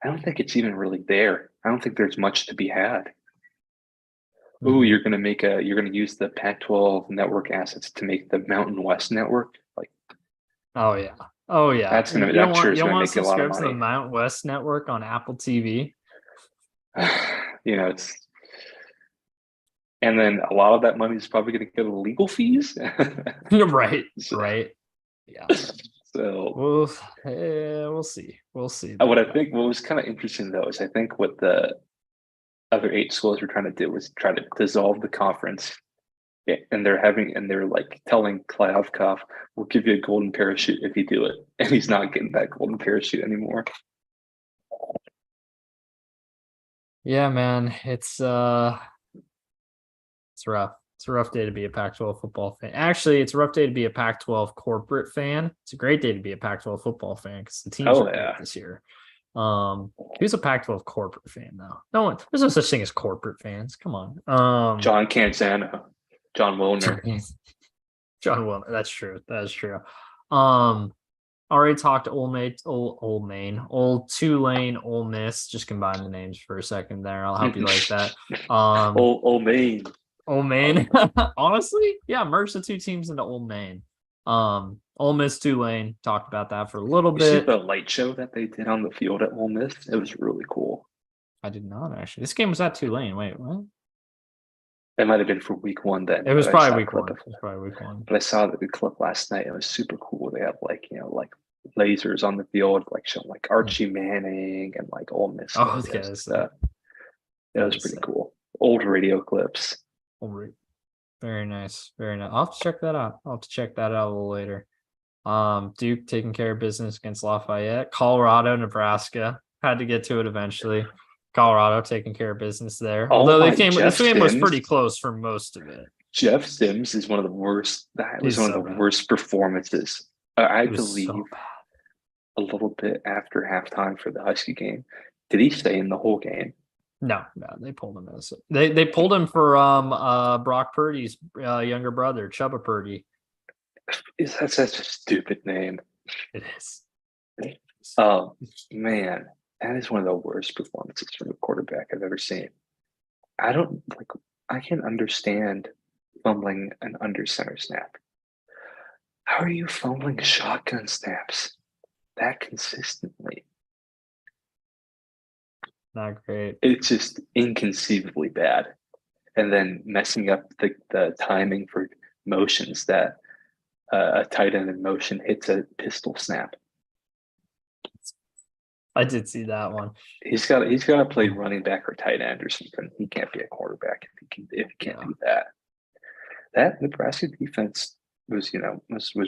[SPEAKER 2] I don't think it's even really there. I don't think there's much to be had. Ooh, you're going to use the Pac-12 network assets to make the Mountain West network. Like,
[SPEAKER 1] oh yeah.
[SPEAKER 2] that sure is going to make a lot of
[SPEAKER 1] subscribe to the
[SPEAKER 2] money.
[SPEAKER 1] Mountain West network on Apple TV.
[SPEAKER 2] It's, and then a lot of that money is probably going to go to legal fees.
[SPEAKER 1] Right. Yeah.
[SPEAKER 2] So
[SPEAKER 1] we'll see.
[SPEAKER 2] What was kind of interesting though is I think what the other 8 schools were trying to do was try to dissolve the conference. And they're like telling Klyavkov, we'll give you a golden parachute if you do it. And he's not getting that golden parachute anymore.
[SPEAKER 1] Yeah, man. It's rough. It's a rough day to be a Pac-12 football fan. Actually, it's a rough day to be a Pac-12 corporate fan. It's a great day to be a Pac-12 football fan because the teams are great this year. Who's a Pac-12 corporate fan though? No one. There's no such thing as corporate fans. Come on.
[SPEAKER 2] John Canzano, John Wilner.
[SPEAKER 1] John Wilner. That's true. Already talked to Old Main, Old Tulane, Ole Miss. Just combine the names for a second there. I'll help you like that.
[SPEAKER 2] Old Main.
[SPEAKER 1] Old Main. Honestly, yeah, merge the two teams into Old Main. Ole Miss, Tulane. Talked about that for a little bit.
[SPEAKER 2] See the light show that they did on the field at Ole Miss? It was really cool.
[SPEAKER 1] I did not actually. This game was at Tulane. Wait, what?
[SPEAKER 2] It might have been for week 1 then.
[SPEAKER 1] It was probably week 1.
[SPEAKER 2] But I saw the clip last night. It was super cool. They have like lasers on the field, like showing like Archie Manning and like Ole Miss
[SPEAKER 1] Oh,
[SPEAKER 2] logos
[SPEAKER 1] okay.
[SPEAKER 2] and stuff. It was pretty cool. Old radio clips.
[SPEAKER 1] Very nice. Very nice. I'll have to check that out. I'll have to check that out a little later. Duke taking care of business against Lafayette. Colorado, Nebraska. Had to get to it eventually. Colorado taking care of business there. Although this game was pretty close for most of it.
[SPEAKER 2] Jeff Sims is one of the worst. That was one of the worst performances. I believe a little bit after halftime for the Husky game. Did he stay in the whole game?
[SPEAKER 1] No, they pulled him as they pulled him for Brock Purdy's younger brother, Chubba Purdy.
[SPEAKER 2] That's such a stupid name.
[SPEAKER 1] It is.
[SPEAKER 2] Oh man, that is one of the worst performances from a quarterback I've ever seen. I can understand fumbling an under center snap. How are you fumbling shotgun snaps that consistently?
[SPEAKER 1] Not great.
[SPEAKER 2] It's just inconceivably bad. And then messing up the timing for motions that a tight end in motion hits a pistol snap.
[SPEAKER 1] I did see that one.
[SPEAKER 2] He's got to play running back or tight end or something. He can't be a quarterback if he can't do that. That Nebraska defense was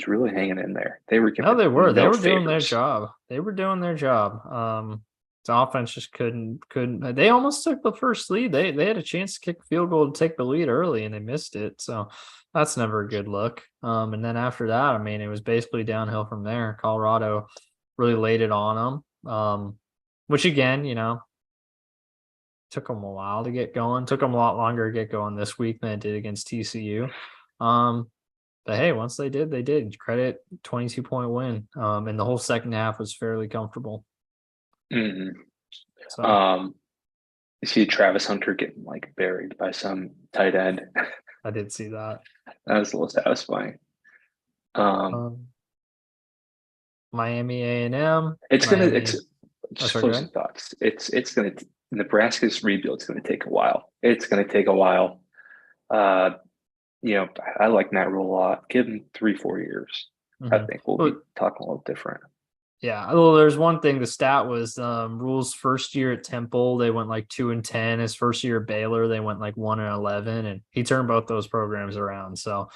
[SPEAKER 2] really hanging in there. They were
[SPEAKER 1] doing their job. They were doing their job. The offense just couldn't. They almost took the first lead. They had a chance to kick a field goal to take the lead early, and they missed it. So that's never a good look. And then after that, I mean, it was basically downhill from there. Colorado really laid it on them, which again, took them a while to get going. Took them a lot longer to get going this week than it did against TCU. But hey, once they did. Credit 22-point win. And the whole second half was fairly comfortable.
[SPEAKER 2] Mm-hmm. So, you see Travis Hunter getting like buried by some tight end.
[SPEAKER 1] I did see that.
[SPEAKER 2] That was a little satisfying.
[SPEAKER 1] Miami A&M.
[SPEAKER 2] Just closing thoughts. It's gonna Nebraska's rebuild's gonna take a while. It's gonna take a while. I like Matt Rule a lot. Give him 3-4 years. Mm-hmm. I think we'll be talking a little different.
[SPEAKER 1] Yeah, well, there's one thing. The stat was Rule's first year at Temple, they went like 2-10. His first year at Baylor, they went like 1-11, and he turned both those programs around. So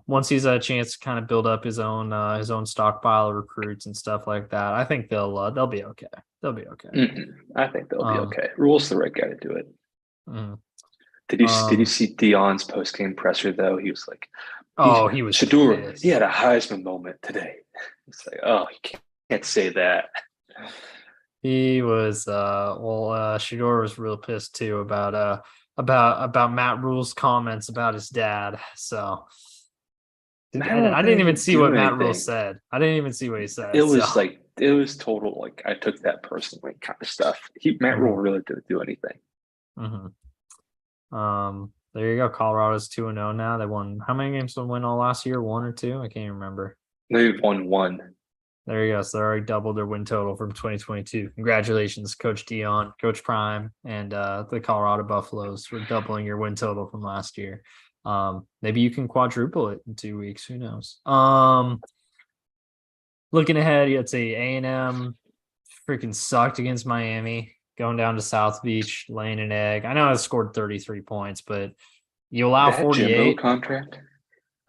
[SPEAKER 1] once he's had a chance to kind of build up his own stockpile of recruits and stuff like that, I think they'll be okay. They'll be okay.
[SPEAKER 2] Mm-hmm. I think they'll be okay. Rule's the right guy to do it.
[SPEAKER 1] Mm-hmm.
[SPEAKER 2] Did you see Deion's post-game presser though? He was like,
[SPEAKER 1] he was
[SPEAKER 2] Shedeur. He had a Heisman moment today. It's like, he can't say that.
[SPEAKER 1] He was Shedeur was real pissed too about Matt Rule's comments about his dad. I didn't even see what Matt Rule said. I didn't even see what he said.
[SPEAKER 2] It was total like I took that personally kind of stuff. Matt Rule really didn't do anything.
[SPEAKER 1] Mm-hmm. There you go. Colorado's 2-0 now. They won. How many games did they win all last year? 1 or 2? I can't remember.
[SPEAKER 2] They've won 1.
[SPEAKER 1] There you go. So they already doubled their win total from 2022. Congratulations, Coach Deion, Coach Prime, and the Colorado Buffaloes for doubling your win total from last year. Maybe you can quadruple it in 2 weeks. Who knows? Looking ahead, you'd say A&M freaking sucked against Miami, going down to South Beach, laying an egg. I know I scored 33 points, but you allow 48.
[SPEAKER 2] Jimbo contract?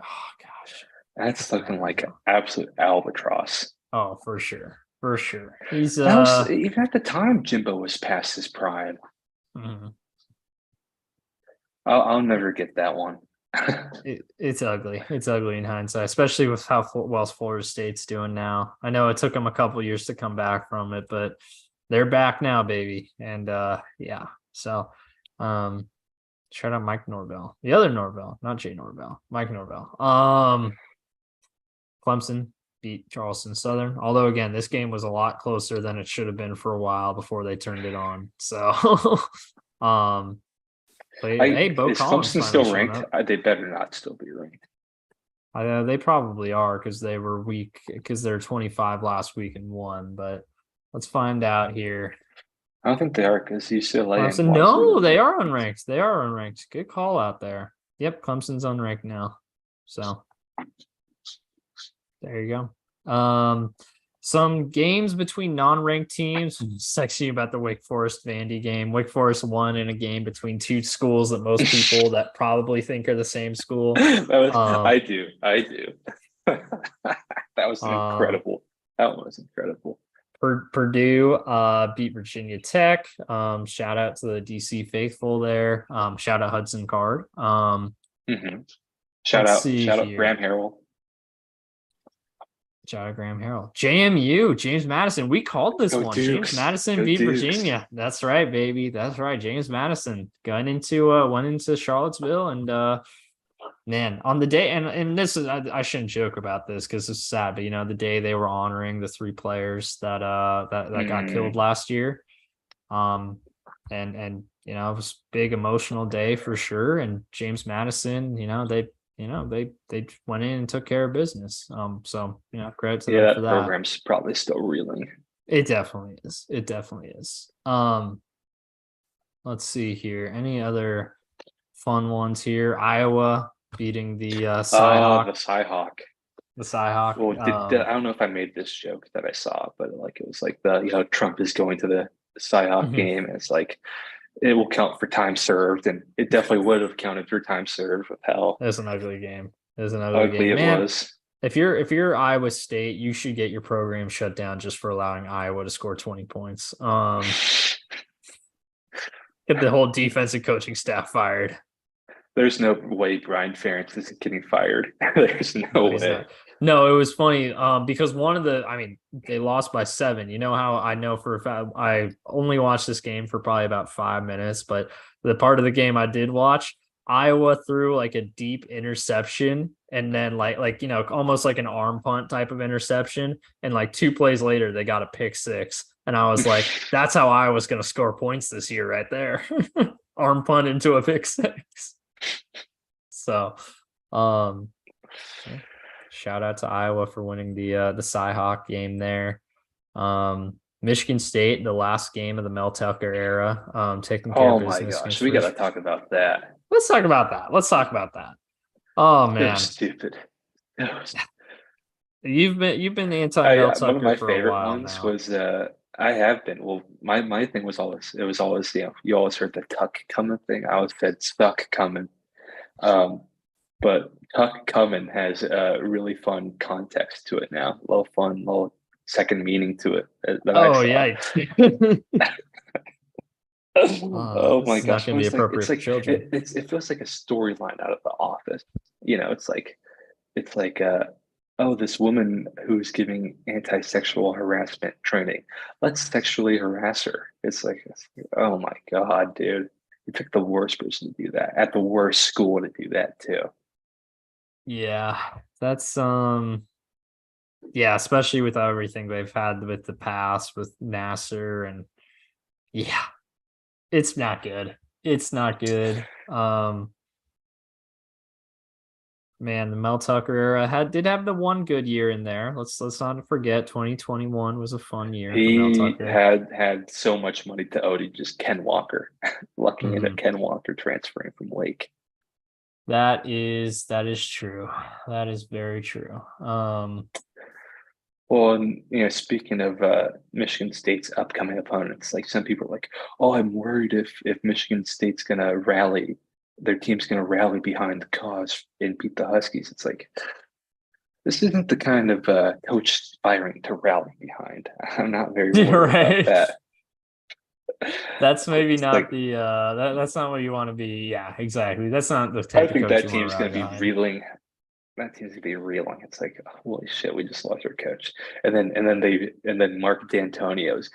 [SPEAKER 1] Oh, gosh.
[SPEAKER 2] That's looking like an absolute albatross.
[SPEAKER 1] Oh, for sure. For sure. He's
[SPEAKER 2] even at the time Jimbo was past his prime.
[SPEAKER 1] Mm-hmm.
[SPEAKER 2] I'll never get that one.
[SPEAKER 1] It's ugly. It's ugly in hindsight, especially with how well Florida State's doing now. I know it took them a couple years to come back from it, but they're back now, baby. And yeah. So shout out Mike Norvell. The other Norvell, not Jay Norvell. Mike Norvell. Clemson beat Charleston Southern. Although again, this game was a lot closer than it should have been for a while before they turned it on. So hey, Bo
[SPEAKER 2] is
[SPEAKER 1] Collins
[SPEAKER 2] Clemson still ranked? They better not still be ranked.
[SPEAKER 1] They probably are because they were weak because they're 25 last week and won. But let's find out here.
[SPEAKER 2] I don't think they are because UCLA.
[SPEAKER 1] No, they are unranked. They are unranked. Good call out there. Yep, Clemson's unranked now. So there you go. Some games between non-ranked teams. Sexy about the Wake Forest Vandy game. Wake Forest won in a game between two schools that most people that probably think are the same school.
[SPEAKER 2] I do. That was incredible. That was incredible.
[SPEAKER 1] Purdue beat Virginia Tech. Shout out to the DC faithful there. Shout out Hudson Card.
[SPEAKER 2] Shout out Graham Harrell.
[SPEAKER 1] Shout out Graham Harrell. JMU, James Madison. We called this one.
[SPEAKER 2] Dukes.
[SPEAKER 1] James Madison beat Virginia. That's right, baby. That's right. James Madison went into Charlottesville, and man, on the day, and this is, I shouldn't joke about this because it's sad, but the day they were honoring the 3 players that got killed last year, and it was a big emotional day for sure. And James Madison, they went in and took care of business. So credit to them for that.
[SPEAKER 2] Program's probably still reeling.
[SPEAKER 1] It definitely is. It definitely is. Let's see here. Any other fun ones here? Iowa beating the Cyhawk.
[SPEAKER 2] The Cyhawk. Well, I don't know if I made this joke that I saw, but like it was like Trump is going to the Cyhawk game, and it's like it will count for time served, and it definitely would have counted for time served with hell.
[SPEAKER 1] It was an ugly game. Man,
[SPEAKER 2] was.
[SPEAKER 1] If you're Iowa State, you should get your program shut down just for allowing Iowa to score 20 points. Get the whole defensive coaching staff fired.
[SPEAKER 2] There's no way Brian Ferentz isn't getting fired. There's no way.
[SPEAKER 1] No, it was funny because they lost by 7. You know how I know for a fact I only watched this game for probably about 5 minutes, but the part of the game I did watch, Iowa threw like a deep interception and then like almost like an arm punt type of interception, and like 2 plays later they got a pick 6, and I was like, that's how Iowa's going to score points this year right there. Arm punt into a pick 6. So, shout out to Iowa for winning the Cyhawk game there. Michigan State, the last game of the Mel Tucker era, taking care of business.
[SPEAKER 2] Oh my gosh, we got to talk about that.
[SPEAKER 1] Let's talk about that. Oh man,
[SPEAKER 2] they're stupid.
[SPEAKER 1] You've been anti-Mel Tucker.
[SPEAKER 2] One of my
[SPEAKER 1] for
[SPEAKER 2] favorite
[SPEAKER 1] a while
[SPEAKER 2] ones
[SPEAKER 1] now.
[SPEAKER 2] was I have been. Well, my thing was always you always heard the Tuck coming thing. I always said Stuck coming. But Tuck coming has a really fun context to it now. A little fun, little second meaning to it.
[SPEAKER 1] Yeah.
[SPEAKER 2] Oh my gosh!
[SPEAKER 1] Not be appropriate for children.
[SPEAKER 2] It feels like a storyline out of The Office. It's like this woman who's giving anti-sexual harassment training. Let's sexually harass her. It's like, oh my god, dude! You picked the worst person to do that at the worst school to do that too.
[SPEAKER 1] Yeah, that's especially with everything they've had with the past with Nasser, and it's not good. Man, the Mel Tucker era did have the one good year in there. Let's not forget 2021 was a fun year.
[SPEAKER 2] He had so much money to owe to just Ken Walker, lucking into Ken Walker transferring from Wake.
[SPEAKER 1] That is true. That is very true.
[SPEAKER 2] Well, speaking of Michigan State's upcoming opponents, like some people are like, "Oh, I'm worried if Michigan State's gonna rally, their team's gonna rally behind the cause and beat the Huskies." It's like, this isn't the kind of coach firing to rally behind. I'm not very worried about that.
[SPEAKER 1] That's maybe not the that's not what you want to be. Yeah, exactly. That's not the type.
[SPEAKER 2] I think that team's going to be reeling. That team's going to be reeling. It's like, holy shit, we just lost our coach. And then Mark D'Antonio is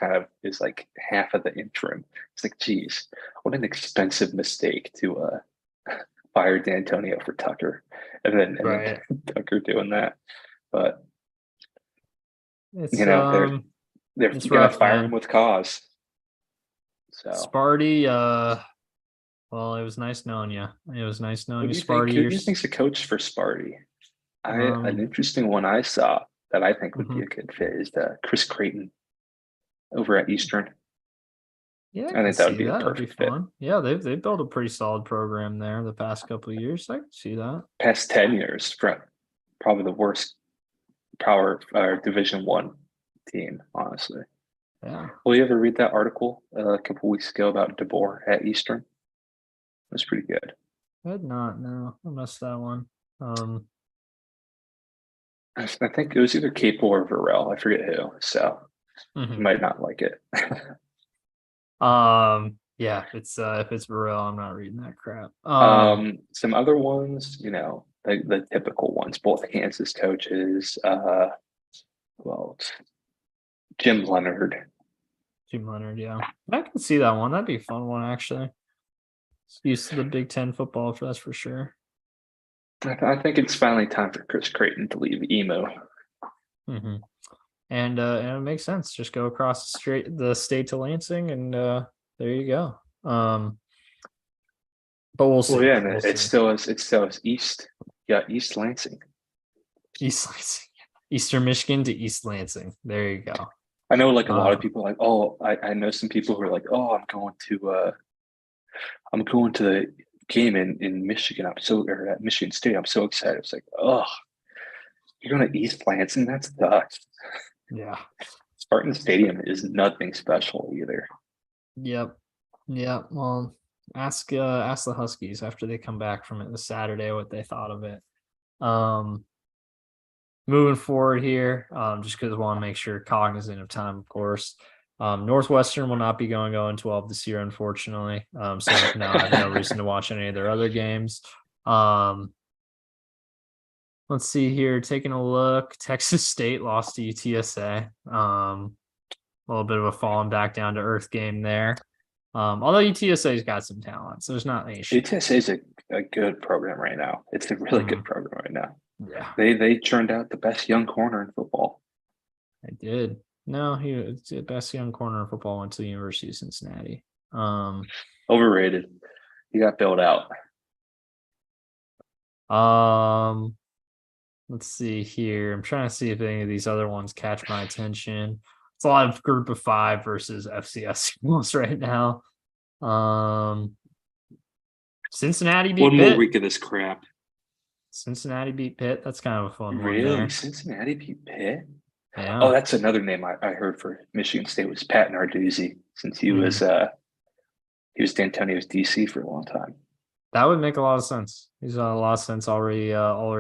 [SPEAKER 2] like half of the interim. It's like, geez, what an expensive mistake to fire D'Antonio for Tucker, and then Tucker doing that. But they're going to fire him with cause. So
[SPEAKER 1] Sparty, well, it was nice knowing you. Sparty.
[SPEAKER 2] Who do you think's a coach for Sparty? An interesting one I saw that I think would be a good fit is Chris Creighton over at Eastern.
[SPEAKER 1] Yeah,
[SPEAKER 2] I think that would be a perfect fit.
[SPEAKER 1] Yeah, they've built a pretty solid program there the past couple of years. I can see that.
[SPEAKER 2] Past 10 years, from probably the worst power Division I team, honestly.
[SPEAKER 1] Yeah.
[SPEAKER 2] Will you ever read that article a couple weeks ago about DeBoer at Eastern? It was pretty good.
[SPEAKER 1] I did not know. I missed that one.
[SPEAKER 2] I think it was either Capel or Varel. I forget who. So you might not like it.
[SPEAKER 1] Yeah, if it's real, I'm not reading that crap.
[SPEAKER 2] Some other ones, the typical ones, both Kansas coaches, well, Jim Leonard.
[SPEAKER 1] Jim Leonard, yeah. I can see that one. That'd be a fun one, actually. It's used to the Big Ten football, that's for sure.
[SPEAKER 2] I think it's finally time for Chris Creighton to leave emo.
[SPEAKER 1] And it makes sense. Just go across the state to Lansing, and there you go. But we'll see.
[SPEAKER 2] Well, yeah, it's still east. Yeah, East Lansing.
[SPEAKER 1] East Lansing, Eastern Michigan to East Lansing. There you go.
[SPEAKER 2] I know, like a lot of people, like, oh, I know some people who are like, oh, I'm going to the game in Michigan. Or at Michigan State. I'm so excited. It's like, oh, you're going to East Lansing? That's sucks.
[SPEAKER 1] Yeah.
[SPEAKER 2] Spartan Stadium is nothing special either.
[SPEAKER 1] Yep. Yeah. Well, ask the Huskies after they come back from it this Saturday what they thought of it. Moving forward here, just because I want to make sure cognizant of time, of course. Northwestern will not be going 0-12 this year, unfortunately. So no, I have no reason to watch any of their other games. Let's see here. Taking a look, Texas State lost to UTSA. A little bit of a falling back down to earth game there. Although UTSA's got some talent, so there's not any issue.
[SPEAKER 2] UTSA is a good program right now. It's a really good program right now.
[SPEAKER 1] Yeah,
[SPEAKER 2] they churned out the best young corner in football.
[SPEAKER 1] They did. No, he was the best young corner in football. Went to the University of Cincinnati.
[SPEAKER 2] Overrated. He got bailed out.
[SPEAKER 1] Let's see here. I'm trying to see if any of these other ones catch my attention. It's a lot of group of 5 versus FCS schools right now. Cincinnati beat
[SPEAKER 2] One
[SPEAKER 1] Pitt.
[SPEAKER 2] more week of this crap.
[SPEAKER 1] Cincinnati beat Pitt. That's kind of a fun one.
[SPEAKER 2] Really? Cincinnati beat Pitt?
[SPEAKER 1] Yeah.
[SPEAKER 2] Oh, that's another name I heard for Michigan State was Pat Narduzzi, since he was D'Antonio's DC for a long time.
[SPEAKER 1] That would make a lot of sense. He's got a lot of sense already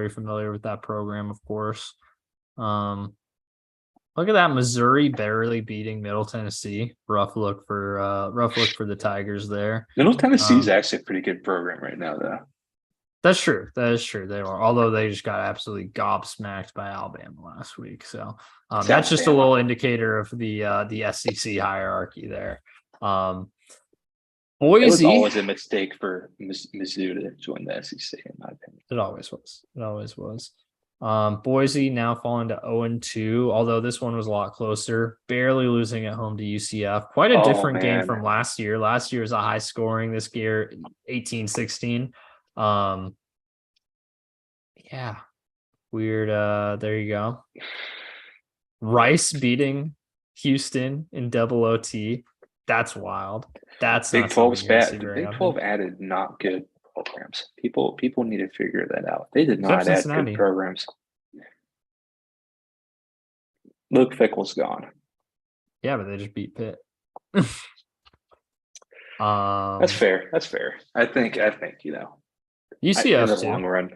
[SPEAKER 1] familiar with that program, of course. Look at that, Missouri barely beating Middle Tennessee. Rough look for the Tigers there.
[SPEAKER 2] Middle Tennessee is actually a pretty good program right now, though.
[SPEAKER 1] That's true. That is true. They are, although they just got absolutely gobsmacked by Alabama last week. So that's just a little indicator of the SEC hierarchy there. Boise.
[SPEAKER 2] It was always a mistake for Mizzou to join the SEC, in my opinion.
[SPEAKER 1] It always was. Boise now falling to 0-2, although this one was a lot closer, barely losing at home to UCF. Quite a different game from last year. Last year was a high scoring, this year 18-16. Yeah, weird. There you go. Rice beating Houston in double OT. That's wild. That's
[SPEAKER 2] Big 12's bad. The Big 12 added not good programs. People need to figure that out. They did not add good programs. Luke Fickle's gone.
[SPEAKER 1] Yeah, but they just beat Pitt.
[SPEAKER 2] That's fair. I think
[SPEAKER 1] UCF
[SPEAKER 2] in the long run.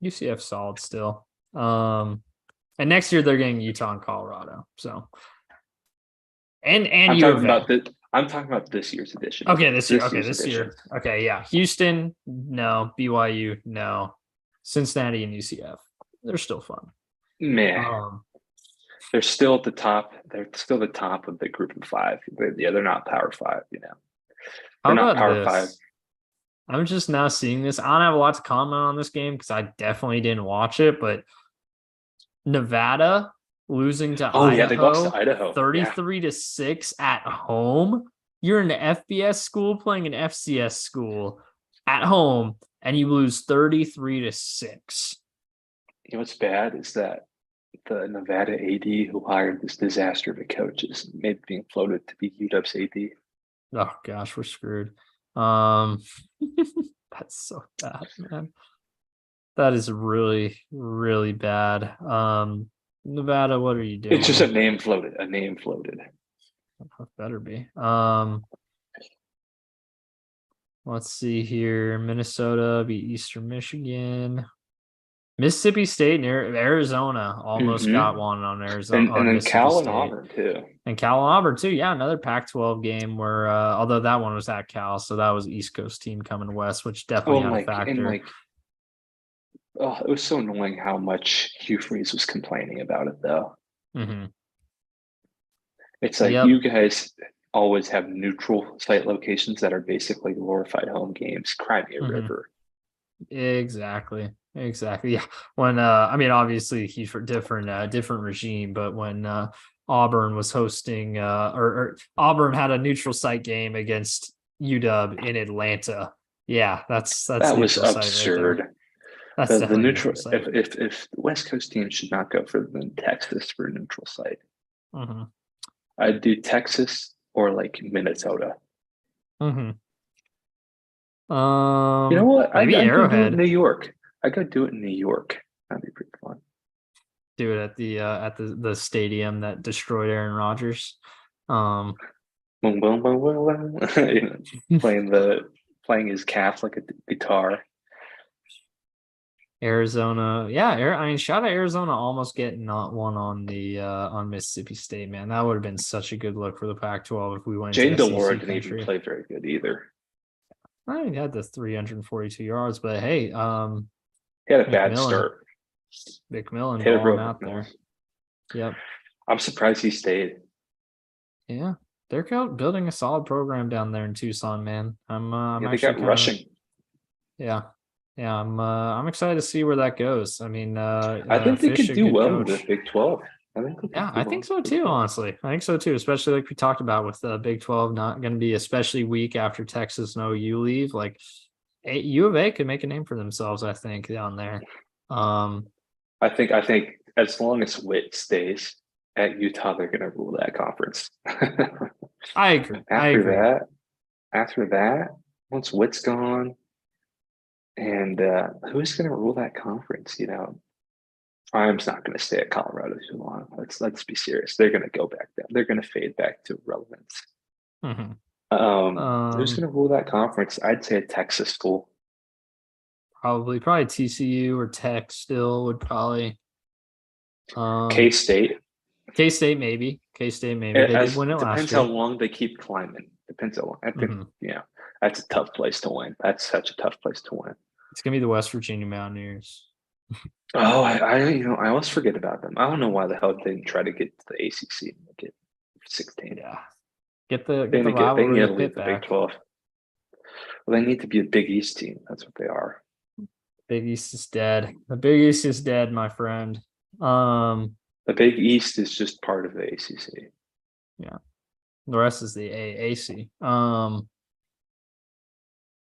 [SPEAKER 1] UCF solid still. And next year they're getting Utah and Colorado. So and
[SPEAKER 2] I'm talking about this year's edition.
[SPEAKER 1] Okay, this year. Okay, yeah. Houston, no. BYU, no. Cincinnati and UCF. They're still fun.
[SPEAKER 2] Man. They're still at the top. They're still the top of the group of 5. They're not Power 5, They're not Power 5.
[SPEAKER 1] I'm just now seeing this. I don't have a lot to comment on this game because I definitely didn't watch it, but Nevada losing to Idaho.
[SPEAKER 2] Yeah, they lost to Idaho.
[SPEAKER 1] 33-6 at home. You're in an FBS school playing an FCS school at home, and you lose 33-6.
[SPEAKER 2] You know what's bad is that the Nevada AD who hired this disaster of a coach is maybe being floated to be UW's AD.
[SPEAKER 1] Oh gosh, we're screwed. That's so bad, man. That is really, really bad. Nevada, what are you
[SPEAKER 2] It's just a
[SPEAKER 1] doing?
[SPEAKER 2] name floated. A name floated.
[SPEAKER 1] Better be. Let's see here. Minnesota beat Eastern Michigan. Mississippi State and Arizona almost got one on Arizona
[SPEAKER 2] And
[SPEAKER 1] on
[SPEAKER 2] then
[SPEAKER 1] Mississippi
[SPEAKER 2] Cal and
[SPEAKER 1] State.
[SPEAKER 2] Auburn too.
[SPEAKER 1] And Cal and Auburn too. Yeah, another Pac-12 game where although that one was at Cal, so that was East Coast team coming west, which definitely had a factor.
[SPEAKER 2] Oh, it was so annoying how much Hugh Freeze was complaining about it though.
[SPEAKER 1] Mm-hmm.
[SPEAKER 2] It's like
[SPEAKER 1] Yep.
[SPEAKER 2] you guys always have neutral site locations that are basically glorified home games. Cry me a river.
[SPEAKER 1] Exactly. Yeah. When I mean obviously he's for different regime, but when Auburn was hosting or Auburn had a neutral site game against UW in Atlanta. Yeah, that's
[SPEAKER 2] That was
[SPEAKER 1] neutral site right there.
[SPEAKER 2] absurd.
[SPEAKER 1] That's
[SPEAKER 2] The
[SPEAKER 1] definitely
[SPEAKER 2] neutral
[SPEAKER 1] neutral site.
[SPEAKER 2] if the West Coast team should not go for the Texas for a neutral site.
[SPEAKER 1] Mm-hmm.
[SPEAKER 2] I'd do Texas or like Minnesota.
[SPEAKER 1] Mm-hmm.
[SPEAKER 2] You know what?
[SPEAKER 1] Maybe
[SPEAKER 2] I'd go do it in
[SPEAKER 1] Arrowhead.
[SPEAKER 2] New York. I could do it in New York. That'd be pretty fun.
[SPEAKER 1] Do it at the stadium that destroyed Aaron Rodgers. Um,
[SPEAKER 2] Boom, boom, boom, boom, boom. Playing playing his calf like a guitar.
[SPEAKER 1] Arizona, yeah, I mean, shout out Arizona almost getting not one on the on Mississippi State, man. That would have been such a good look for the Pac-12 if we went
[SPEAKER 2] Jane
[SPEAKER 1] to
[SPEAKER 2] Delora
[SPEAKER 1] SEC
[SPEAKER 2] didn't even
[SPEAKER 1] country.
[SPEAKER 2] play very good either.
[SPEAKER 1] I mean, he had the 342 yards, but hey,
[SPEAKER 2] He had a bad
[SPEAKER 1] McMillan,
[SPEAKER 2] start.
[SPEAKER 1] McMillan
[SPEAKER 2] Taylor
[SPEAKER 1] balling
[SPEAKER 2] broke
[SPEAKER 1] out
[SPEAKER 2] McMillan.
[SPEAKER 1] there. Yep.
[SPEAKER 2] I'm surprised he stayed.
[SPEAKER 1] Yeah. They're building a solid program down there in Tucson, man. I'm
[SPEAKER 2] Yeah, they
[SPEAKER 1] actually
[SPEAKER 2] got
[SPEAKER 1] kind of
[SPEAKER 2] rushing.
[SPEAKER 1] yeah. Yeah, I'm excited to see where that goes. I mean,
[SPEAKER 2] I think they
[SPEAKER 1] Fish
[SPEAKER 2] could
[SPEAKER 1] a
[SPEAKER 2] do
[SPEAKER 1] good
[SPEAKER 2] well in the
[SPEAKER 1] coach.
[SPEAKER 2] Big 12. I think they
[SPEAKER 1] Yeah,
[SPEAKER 2] could do
[SPEAKER 1] I
[SPEAKER 2] well
[SPEAKER 1] think
[SPEAKER 2] in
[SPEAKER 1] so
[SPEAKER 2] the Big
[SPEAKER 1] too,
[SPEAKER 2] 12.
[SPEAKER 1] honestly. I think so too, especially like we talked about with the Big 12 not going to be especially weak after Texas and OU leave. Like U of A could make a name for themselves, I think, down there. Um,
[SPEAKER 2] I think as long as Witt stays at Utah, they're gonna rule that conference.
[SPEAKER 1] I agree. I
[SPEAKER 2] after
[SPEAKER 1] agree.
[SPEAKER 2] that, after that, once Witt's gone, and who's gonna rule that conference? Prime's not gonna stay at Colorado too long. Let's be serious. They're gonna go back down. They're gonna fade back to relevance.
[SPEAKER 1] Mhm.
[SPEAKER 2] Who's gonna rule that conference? I'd say a Texas school.
[SPEAKER 1] Probably TCU or Tech still would probably.
[SPEAKER 2] K
[SPEAKER 1] Um,
[SPEAKER 2] State.
[SPEAKER 1] K-State maybe. K-State maybe.
[SPEAKER 2] It
[SPEAKER 1] They did
[SPEAKER 2] as
[SPEAKER 1] win it
[SPEAKER 2] depends
[SPEAKER 1] last
[SPEAKER 2] how
[SPEAKER 1] year.
[SPEAKER 2] long they keep climbing. Depends how long. I think
[SPEAKER 1] Mhm.
[SPEAKER 2] that's a tough place to win. That's such a tough place to win.
[SPEAKER 1] It's gonna be the West Virginia Mountaineers.
[SPEAKER 2] Oh, I always forget about them. I don't know why the hell they didn't try to get to the ACC and make it 16.
[SPEAKER 1] Yeah. Get the
[SPEAKER 2] They
[SPEAKER 1] get the
[SPEAKER 2] need to get they
[SPEAKER 1] rivalry
[SPEAKER 2] need to
[SPEAKER 1] of
[SPEAKER 2] leave
[SPEAKER 1] Pitt
[SPEAKER 2] the Big
[SPEAKER 1] back.
[SPEAKER 2] 12. Well, they need to be a Big East team. That's what they are.
[SPEAKER 1] Big East is dead. The Big East is dead, my friend. Um,
[SPEAKER 2] The Big East is just part of the ACC.
[SPEAKER 1] yeah. The rest is the AAC.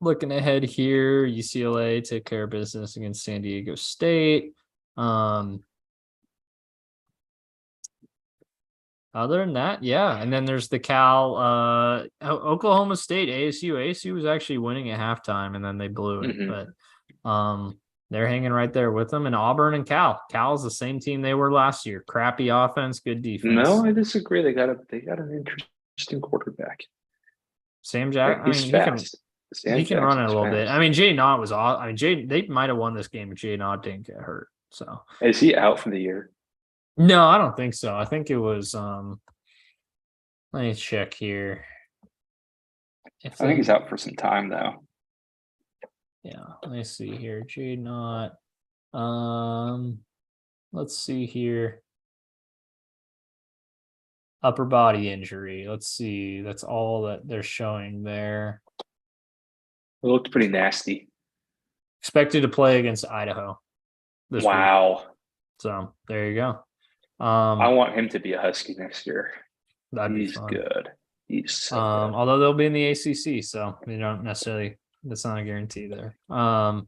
[SPEAKER 1] Looking ahead here, UCLA took care of business against San Diego State. Other than that, yeah. And then there's the Cal, Oklahoma State, ASU. ASU was actually winning at halftime and then they blew it.
[SPEAKER 2] Mm-hmm.
[SPEAKER 1] But they're hanging right there with them. And Auburn and Cal. Cal's the same team they were last year. Crappy offense, good defense.
[SPEAKER 2] No, I disagree. They got an interesting quarterback.
[SPEAKER 1] Sam Jack. I
[SPEAKER 2] He's
[SPEAKER 1] mean,
[SPEAKER 2] fast.
[SPEAKER 1] he
[SPEAKER 2] Sam
[SPEAKER 1] can run it a
[SPEAKER 2] Jackson's
[SPEAKER 1] little bit. I
[SPEAKER 2] fast.
[SPEAKER 1] mean, Jay Knott was off. I mean, they might have won this game if Jay Knott didn't get hurt. So
[SPEAKER 2] Is he out for the year?
[SPEAKER 1] no, I don't think so. I think it was let me check here. If
[SPEAKER 2] I think
[SPEAKER 1] they
[SPEAKER 2] he's out for some time though.
[SPEAKER 1] yeah, let me see here. Jay Knott. Let's see here. Upper body injury. Let's see. That's all that they're showing there.
[SPEAKER 2] It looked pretty nasty.
[SPEAKER 1] Expected to play against Idaho this week.
[SPEAKER 2] Wow.
[SPEAKER 1] So there you go.
[SPEAKER 2] I want him to be a Husky next year.
[SPEAKER 1] That'd be
[SPEAKER 2] He's
[SPEAKER 1] fun.
[SPEAKER 2] good. He's so good.
[SPEAKER 1] Although they'll be in the ACC, so they don't necessarily. That's not a guarantee there. Yeah.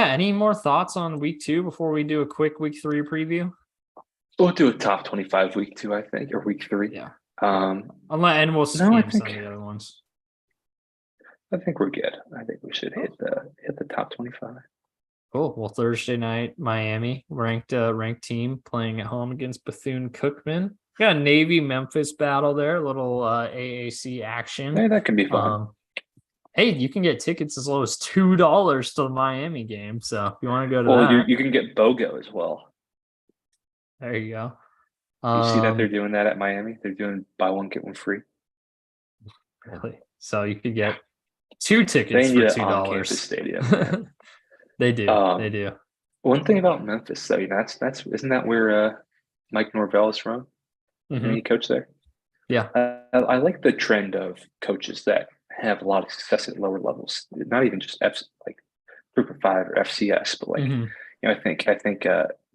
[SPEAKER 1] Any more thoughts on week 2 before we do a quick week 3 preview?
[SPEAKER 2] We'll do a top 25 week 2, I think, or week 3.
[SPEAKER 1] Yeah.
[SPEAKER 2] And
[SPEAKER 1] we'll
[SPEAKER 2] no,
[SPEAKER 1] skim some of the other ones.
[SPEAKER 2] I think we're good. I think we should hit the top 25.
[SPEAKER 1] Cool. Well, Thursday night, Miami, ranked team playing at home against Bethune-Cookman. Got a Navy Memphis battle there, a little AAC action.
[SPEAKER 2] Hey, that can be fun.
[SPEAKER 1] Hey, you can get tickets as low as $2 to the Miami game. So if you want to go to
[SPEAKER 2] Well,
[SPEAKER 1] that,
[SPEAKER 2] you can get BOGO as well.
[SPEAKER 1] there you go.
[SPEAKER 2] You see that they're doing that at Miami? They're doing buy one get one free.
[SPEAKER 1] Really? So you could get 2 tickets
[SPEAKER 2] They need
[SPEAKER 1] for
[SPEAKER 2] an
[SPEAKER 1] $2.
[SPEAKER 2] on-campus stadium.
[SPEAKER 1] They do. They do.
[SPEAKER 2] One thing about Memphis, though, that's isn't that where Mike Norvell is from?
[SPEAKER 1] Mm-hmm.
[SPEAKER 2] He coached there.
[SPEAKER 1] Yeah.
[SPEAKER 2] I like the trend of coaches that have a lot of success at lower levels, not even just like Group of Five or FCS, but like I think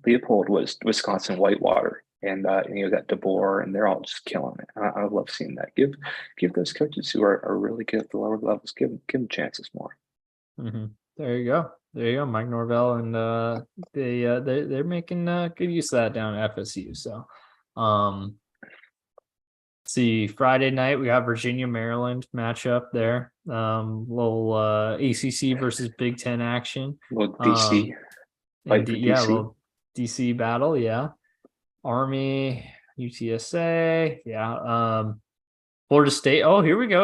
[SPEAKER 2] Leopold was Wisconsin Whitewater, and you got DeBoer, and they're all just killing it. I love seeing that. Give those coaches who are really good at the lower levels, give them chances more.
[SPEAKER 1] Mm-hmm. There you go. There you go. Mike Norvell, and they're making good use of that down at FSU. So, see, Friday night we got Virginia Maryland matchup there. Little ACC versus Big Ten action.
[SPEAKER 2] Little DC fight for DC.
[SPEAKER 1] Yeah, little DC battle. Yeah, Army, UTSA. Yeah. Florida State. Oh, here we go.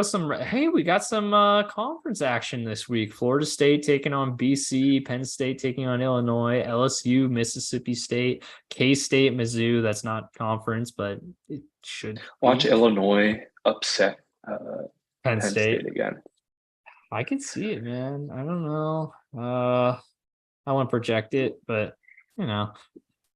[SPEAKER 1] We got some conference action this week. Florida State taking on BC, Penn State taking on Illinois, LSU, Mississippi State, K-State, Mizzou. That's not conference, but it should
[SPEAKER 2] watch
[SPEAKER 1] be.
[SPEAKER 2] Illinois upset
[SPEAKER 1] Penn State
[SPEAKER 2] again.
[SPEAKER 1] I can see it, man. I don't know. I want to project it, but you know,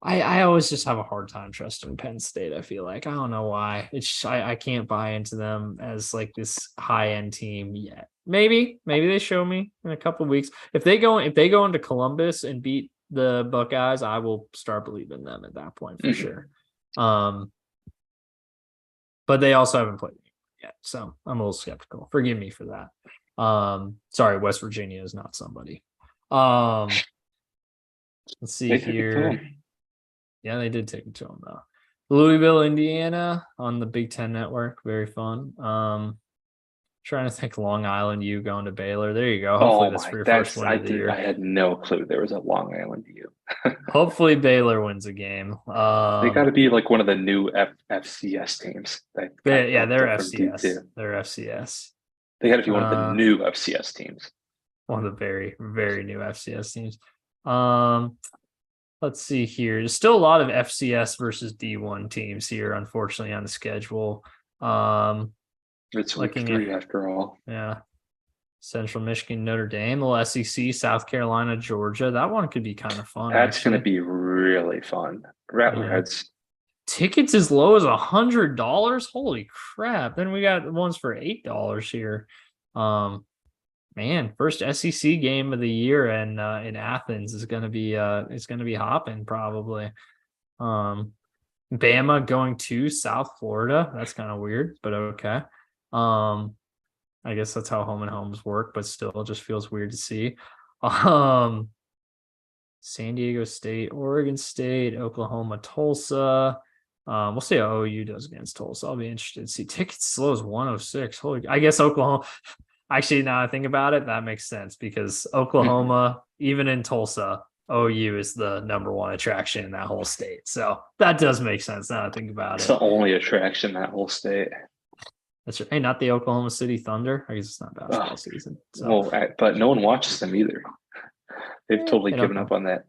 [SPEAKER 1] I always just have a hard time trusting Penn State. I feel like I don't know why. It's I can't buy into them as like this high end team yet. Maybe they show me in a couple of weeks. If they go into Columbus and beat the Buckeyes, I will start believing them at that point for sure. But they also haven't played yet, so I'm a little skeptical. Forgive me for that. Sorry, West Virginia is not somebody. Let's see here. Yeah, they did take it to them though. Louisville, Indiana on the Big Ten Network. Very fun. Trying to think Long Island U going to Baylor. There you go. Hopefully that's for your first win of the year.
[SPEAKER 2] I had no clue there was a Long Island U.
[SPEAKER 1] Hopefully Baylor wins a game.
[SPEAKER 2] They got to be like one of the new FCS teams.
[SPEAKER 1] They're FCS. They're FCS.
[SPEAKER 2] They got to be one of the new FCS teams.
[SPEAKER 1] One of the very, very new FCS teams. Let's see here. There's still a lot of FCS versus D1 teams here, unfortunately, on the schedule.
[SPEAKER 2] It's week 3 after all.
[SPEAKER 1] Yeah. Central Michigan, Notre Dame, little SEC, South Carolina, Georgia. That one could be kind of fun.
[SPEAKER 2] That's going to be really fun. Rattlerheads.
[SPEAKER 1] Tickets as low as $100. Holy crap. Then we got ones for $8 here. Man, first SEC game of the year and in Athens is gonna be hopping probably. Bama going to South Florida. That's kind of weird, but okay. I guess that's how home and homes work, but still it just feels weird to see. San Diego State, Oregon State, Oklahoma, Tulsa. We'll see how OU does against Tulsa. I'll be interested to see. Tickets as low as 106. Holy, I guess Oklahoma. Actually, now I think about it, that makes sense because Oklahoma, even in Tulsa, OU is the number one attraction in that whole state. So that does make sense now I think about it.
[SPEAKER 2] It's the only attraction in that whole state.
[SPEAKER 1] That's right. Hey, not the Oklahoma City Thunder. I guess it's not basketball season. So.
[SPEAKER 2] Well, but no one watches them either. They've totally given up on that.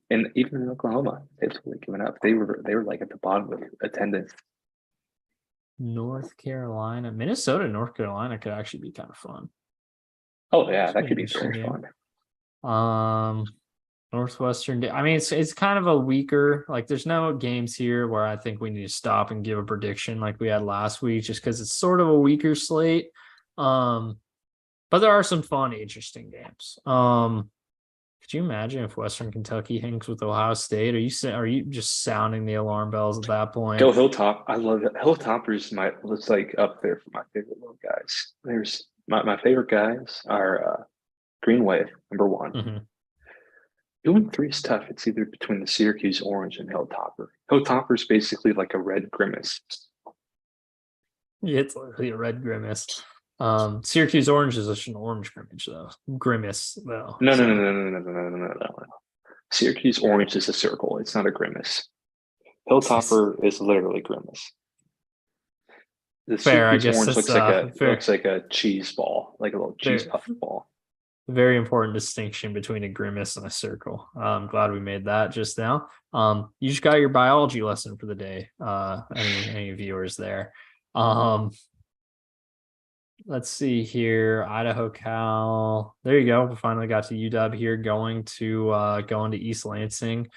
[SPEAKER 2] And even in Oklahoma, they've totally given up. They were like at the bottom of attendance.
[SPEAKER 1] North Carolina, Minnesota, North Carolina could actually be kind of fun.
[SPEAKER 2] Oh yeah, that could be very fun.
[SPEAKER 1] Northwestern. I mean, it's kind of a weaker. Like, there's no games here where I think we need to stop and give a prediction like we had last week, just because it's sort of a weaker slate. But there are some fun, interesting games. Could you imagine if Western Kentucky hangs with Ohio State? Are you just sounding the alarm bells at that point?
[SPEAKER 2] Go Hilltop. I love it. Hilltoppers looks like up there for my favorite little guys. There's my favorite guys are Green Wave, number 1.
[SPEAKER 1] Mm-hmm.
[SPEAKER 2] 2 and 3 is tough. It's either between the Syracuse Orange and Hilltopper. Hilltopper is basically like a red grimace.
[SPEAKER 1] Yeah, it's literally a red grimace. Syracuse Orange is just an orange grimace though. Grimace though.
[SPEAKER 2] No, no, no,
[SPEAKER 1] So
[SPEAKER 2] no, no, no, no, no, no, no, no. Syracuse orange is a circle. It's not a grimace. Hilltopper is literally grimace. The
[SPEAKER 1] fair. I
[SPEAKER 2] Syracuse
[SPEAKER 1] guess
[SPEAKER 2] orange
[SPEAKER 1] it's
[SPEAKER 2] looks
[SPEAKER 1] fair.
[SPEAKER 2] like a cheese ball, like a little cheese
[SPEAKER 1] Fair.
[SPEAKER 2] puff ball.
[SPEAKER 1] Very important distinction between a grimace and a circle. I'm glad we made that just now. You just got your biology lesson for the day. Any viewers there? Let's see here. Idaho Cal. There you go. We finally got to UW here, going to East Lansing.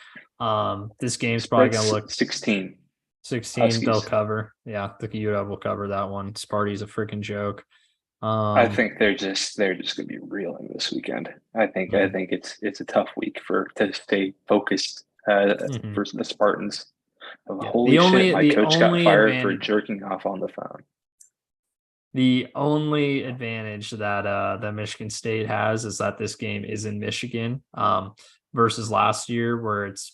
[SPEAKER 1] This game's probably gonna look
[SPEAKER 2] 16.
[SPEAKER 1] 16. They'll
[SPEAKER 2] Huskies.
[SPEAKER 1] cover. Yeah, the UW will cover that one. Sparty's a freaking joke.
[SPEAKER 2] I think they're just gonna be reeling this weekend. I think it's a tough week to stay focused for the Spartans.
[SPEAKER 1] Yeah.
[SPEAKER 2] Holy shit, my coach got fired for
[SPEAKER 1] advantage
[SPEAKER 2] jerking off on the phone.
[SPEAKER 1] The only advantage that Michigan State has is that this game is in Michigan, versus last year,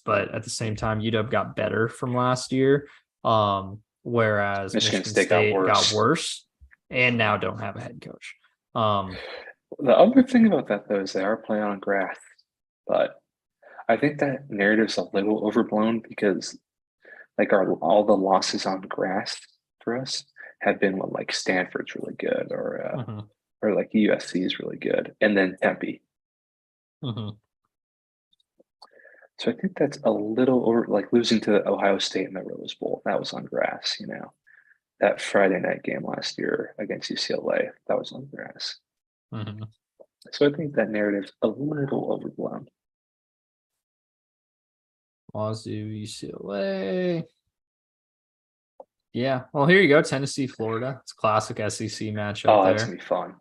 [SPEAKER 1] but at the same time, UW got better from last year, whereas
[SPEAKER 2] Michigan
[SPEAKER 1] Michigan State got
[SPEAKER 2] worse.
[SPEAKER 1] worse and now don't have a head coach.
[SPEAKER 2] The other thing about that though is they are playing on grass, but I think that narrative's a little overblown because like all the losses on grass for us have been when like Stanford's really good or like USC is really good, and then Tempe. So I think that's a little over, like losing to Ohio State in the Rose Bowl. That was on grass, That Friday night game last year against UCLA, that was on grass. So I think that narrative's a little overblown.
[SPEAKER 1] Wazoo, UCLA. Yeah. Well, here you go. Tennessee, Florida. It's a classic SEC matchup.
[SPEAKER 2] Oh, that's gonna be fun.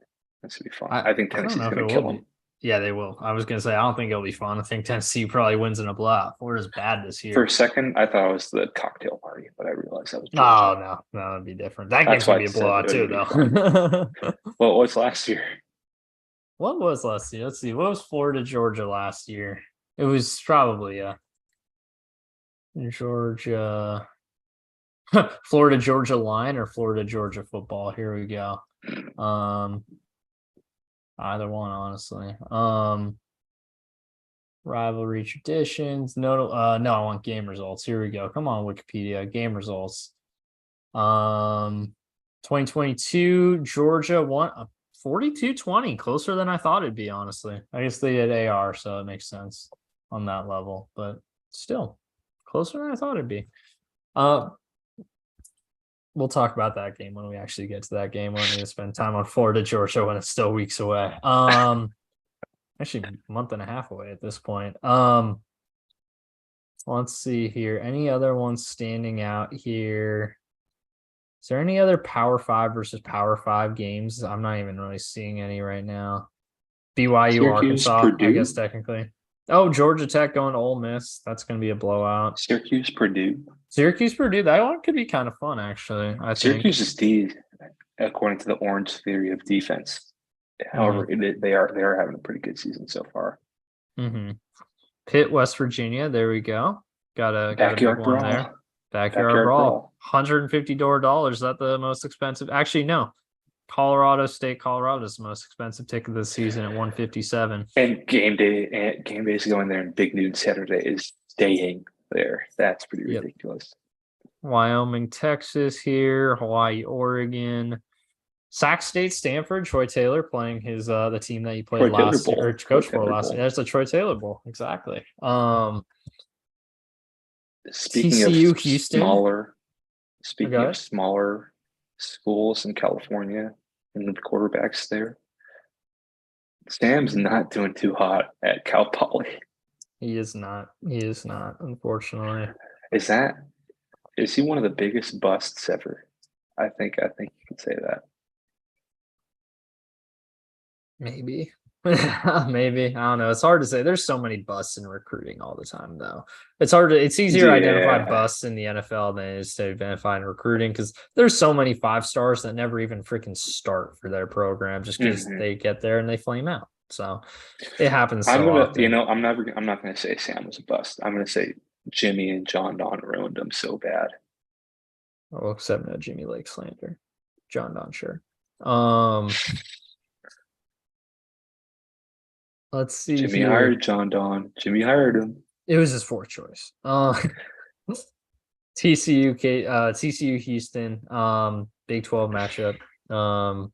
[SPEAKER 2] I think Tennessee's gonna kill them.
[SPEAKER 1] Yeah, they will. I was gonna say I don't think it'll be fun. I think Tennessee probably wins in a blowout. Florida's bad this year.
[SPEAKER 2] For a second, I thought it was the cocktail party, but I realized that was
[SPEAKER 1] Georgia. No, it'd be different. That game's gonna be a blowout too, though.
[SPEAKER 2] Well, what's last year?
[SPEAKER 1] What was last year? Let's see. What was Florida, Georgia last year? It was probably Georgia. Florida, Georgia line or Florida, Georgia football. Here we go. Either one, honestly. Rivalry traditions. No, I want game results. Here we go. Come on, Wikipedia. Game results. 2022, Georgia won 42-20, closer than I thought it'd be, honestly. I guess they had AR, so it makes sense on that level, but still closer than I thought it'd be. We'll talk about that game when we actually get to that game. We don't need to spend time on Florida, Georgia when it's still weeks away. Actually a month and a half away at this point. Let's see here. Any other ones standing out here? Is there any other Power 5 versus Power 5 games? I'm not even really seeing any right now. BYU,
[SPEAKER 2] Syracuse,
[SPEAKER 1] Arkansas,
[SPEAKER 2] Purdue?
[SPEAKER 1] I guess technically. Oh, Georgia Tech going to Ole Miss. That's going to be a blowout.
[SPEAKER 2] Syracuse, Purdue.
[SPEAKER 1] That one could be kind of fun, actually.
[SPEAKER 2] Syracuse is D, according to the Orange theory of defense. However, they are having a pretty good season so far.
[SPEAKER 1] Pitt, West Virginia. There we go. Got a big one there. Backyard brawl. $150 Is that the most expensive? Actually, no. Colorado State, Colorado is the most expensive ticket this season at $157.
[SPEAKER 2] And game day is going there, and Big Noon Saturday is staying there. That's pretty ridiculous.
[SPEAKER 1] Wyoming, Texas here. Hawaii, Oregon. Sac State, Stanford. Troy Taylor playing his the team that he played last year, or coached for last year. That's the Troy Taylor Bowl, exactly.
[SPEAKER 2] Speaking
[SPEAKER 1] TCU,
[SPEAKER 2] of
[SPEAKER 1] Houston.
[SPEAKER 2] Of smaller schools in California and the quarterbacks there, Sam's not doing too hot at Cal Poly.
[SPEAKER 1] He is not, unfortunately.
[SPEAKER 2] Is he one of the biggest busts ever? I think you could say that.
[SPEAKER 1] Maybe. Maybe. I don't know. It's hard to say. There's so many busts in recruiting all the time, though. It's easier to identify busts in the NFL than it is to identify in recruiting, because there's so many 5-stars that never even freaking start for their program just because they get there and they flame out. So it happens.
[SPEAKER 2] I'm not gonna say Sam was a bust. I'm gonna say Jimmy and John Don ruined him so bad.
[SPEAKER 1] Well, except no Jimmy Lake slander. John Don, sure. Let's see
[SPEAKER 2] Jimmy
[SPEAKER 1] here.
[SPEAKER 2] hired John Don. Jimmy hired him.
[SPEAKER 1] It was his fourth choice. TCU Houston, Big 12 matchup,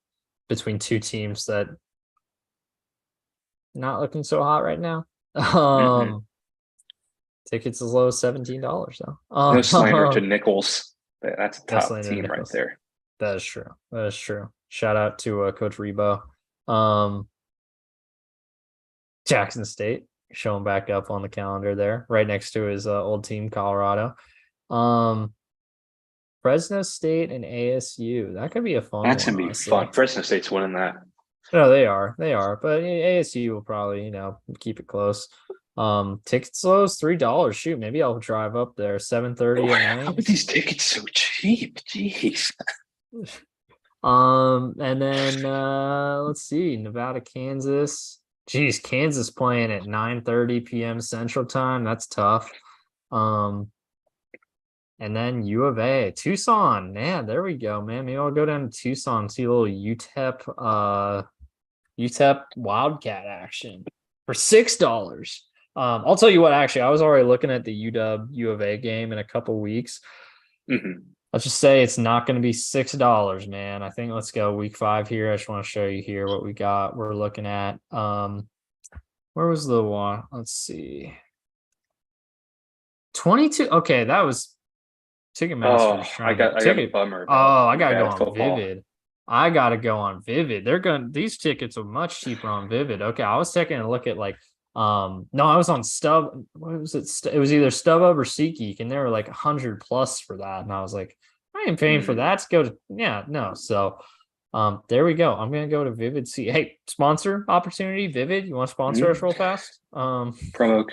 [SPEAKER 1] between two teams that not looking so hot right now.
[SPEAKER 2] Mm-hmm.
[SPEAKER 1] Tickets as low as $17 though.
[SPEAKER 2] No slander to Nichols. That's a top
[SPEAKER 1] Definitely
[SPEAKER 2] team right
[SPEAKER 1] Nichols.
[SPEAKER 2] there.
[SPEAKER 1] That is true. That is true. Shout out to Coach Rebo. Um, Jackson State showing back up on the calendar there, right next to his old team, Colorado. Um, Fresno State and ASU. That could be a fun
[SPEAKER 2] That's
[SPEAKER 1] one,
[SPEAKER 2] gonna be
[SPEAKER 1] honestly.
[SPEAKER 2] fun. Fresno State's winning that.
[SPEAKER 1] No, they are. They are. But ASU will probably, keep it close. Tickets low is $3. Shoot, maybe I'll drive up there 7:30 at
[SPEAKER 2] How are
[SPEAKER 1] night.
[SPEAKER 2] these tickets so cheap? Jeez.
[SPEAKER 1] And then let's see, Nevada, Kansas. Geez, Kansas playing at 9:30 p.m. Central Time. That's tough. Um, and then U of A, Tucson. Man, there we go, man. Maybe I'll go down to Tucson, see a little UTEP Wildcat action for $6. I'll tell you what, actually, I was already looking at the UW U of A game in a couple weeks.
[SPEAKER 2] Mm-hmm.
[SPEAKER 1] Let's just say it's not going to be $6, man. I think let's go week 5 here. I just want to show you here what we got. We're looking at where was the one? Let's see. 22. Okay, that was Ticketmaster's
[SPEAKER 2] I
[SPEAKER 1] trying to
[SPEAKER 2] got a
[SPEAKER 1] ticket.
[SPEAKER 2] bummer about
[SPEAKER 1] Oh, I gotta go
[SPEAKER 2] bad
[SPEAKER 1] on
[SPEAKER 2] football.
[SPEAKER 1] Vivid. I gotta go on Vivid. These tickets are much cheaper on Vivid. Okay, I was taking a look at no, I was on Stub. What was it? It was either StubHub or SeatGeek, and they were like 100 plus for that. And I was like, I ain't paying for
[SPEAKER 2] Mm.
[SPEAKER 1] that to go to, yeah, no. So there we go. I'm gonna go to Vivid. See, hey, sponsor opportunity, Vivid. You want to sponsor us
[SPEAKER 2] Mm.
[SPEAKER 1] real fast?
[SPEAKER 2] Promo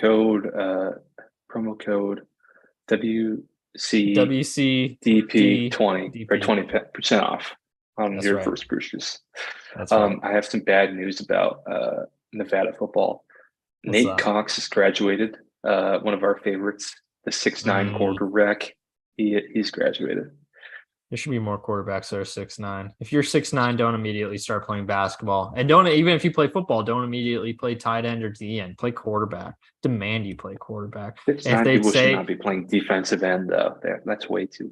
[SPEAKER 2] code WCDP
[SPEAKER 1] WCD
[SPEAKER 2] 20 for
[SPEAKER 1] DP.
[SPEAKER 2] 20% off on
[SPEAKER 1] That's
[SPEAKER 2] your
[SPEAKER 1] right.
[SPEAKER 2] first purchase.
[SPEAKER 1] That's right.
[SPEAKER 2] I have some bad news about Nevada football.
[SPEAKER 1] What's
[SPEAKER 2] Nate
[SPEAKER 1] that?
[SPEAKER 2] Cox has graduated. One of our favorites, the 6'9" quarterback. He's graduated.
[SPEAKER 1] There should be more quarterbacks that are 6'9". If you're 6'9", don't immediately start playing basketball. And don't, even if you play football, don't immediately play tight end or DN. Play quarterback. Demand you play quarterback.
[SPEAKER 2] Six
[SPEAKER 1] And if
[SPEAKER 2] nine
[SPEAKER 1] they'd
[SPEAKER 2] people should
[SPEAKER 1] say
[SPEAKER 2] not be playing defensive end though. That's way too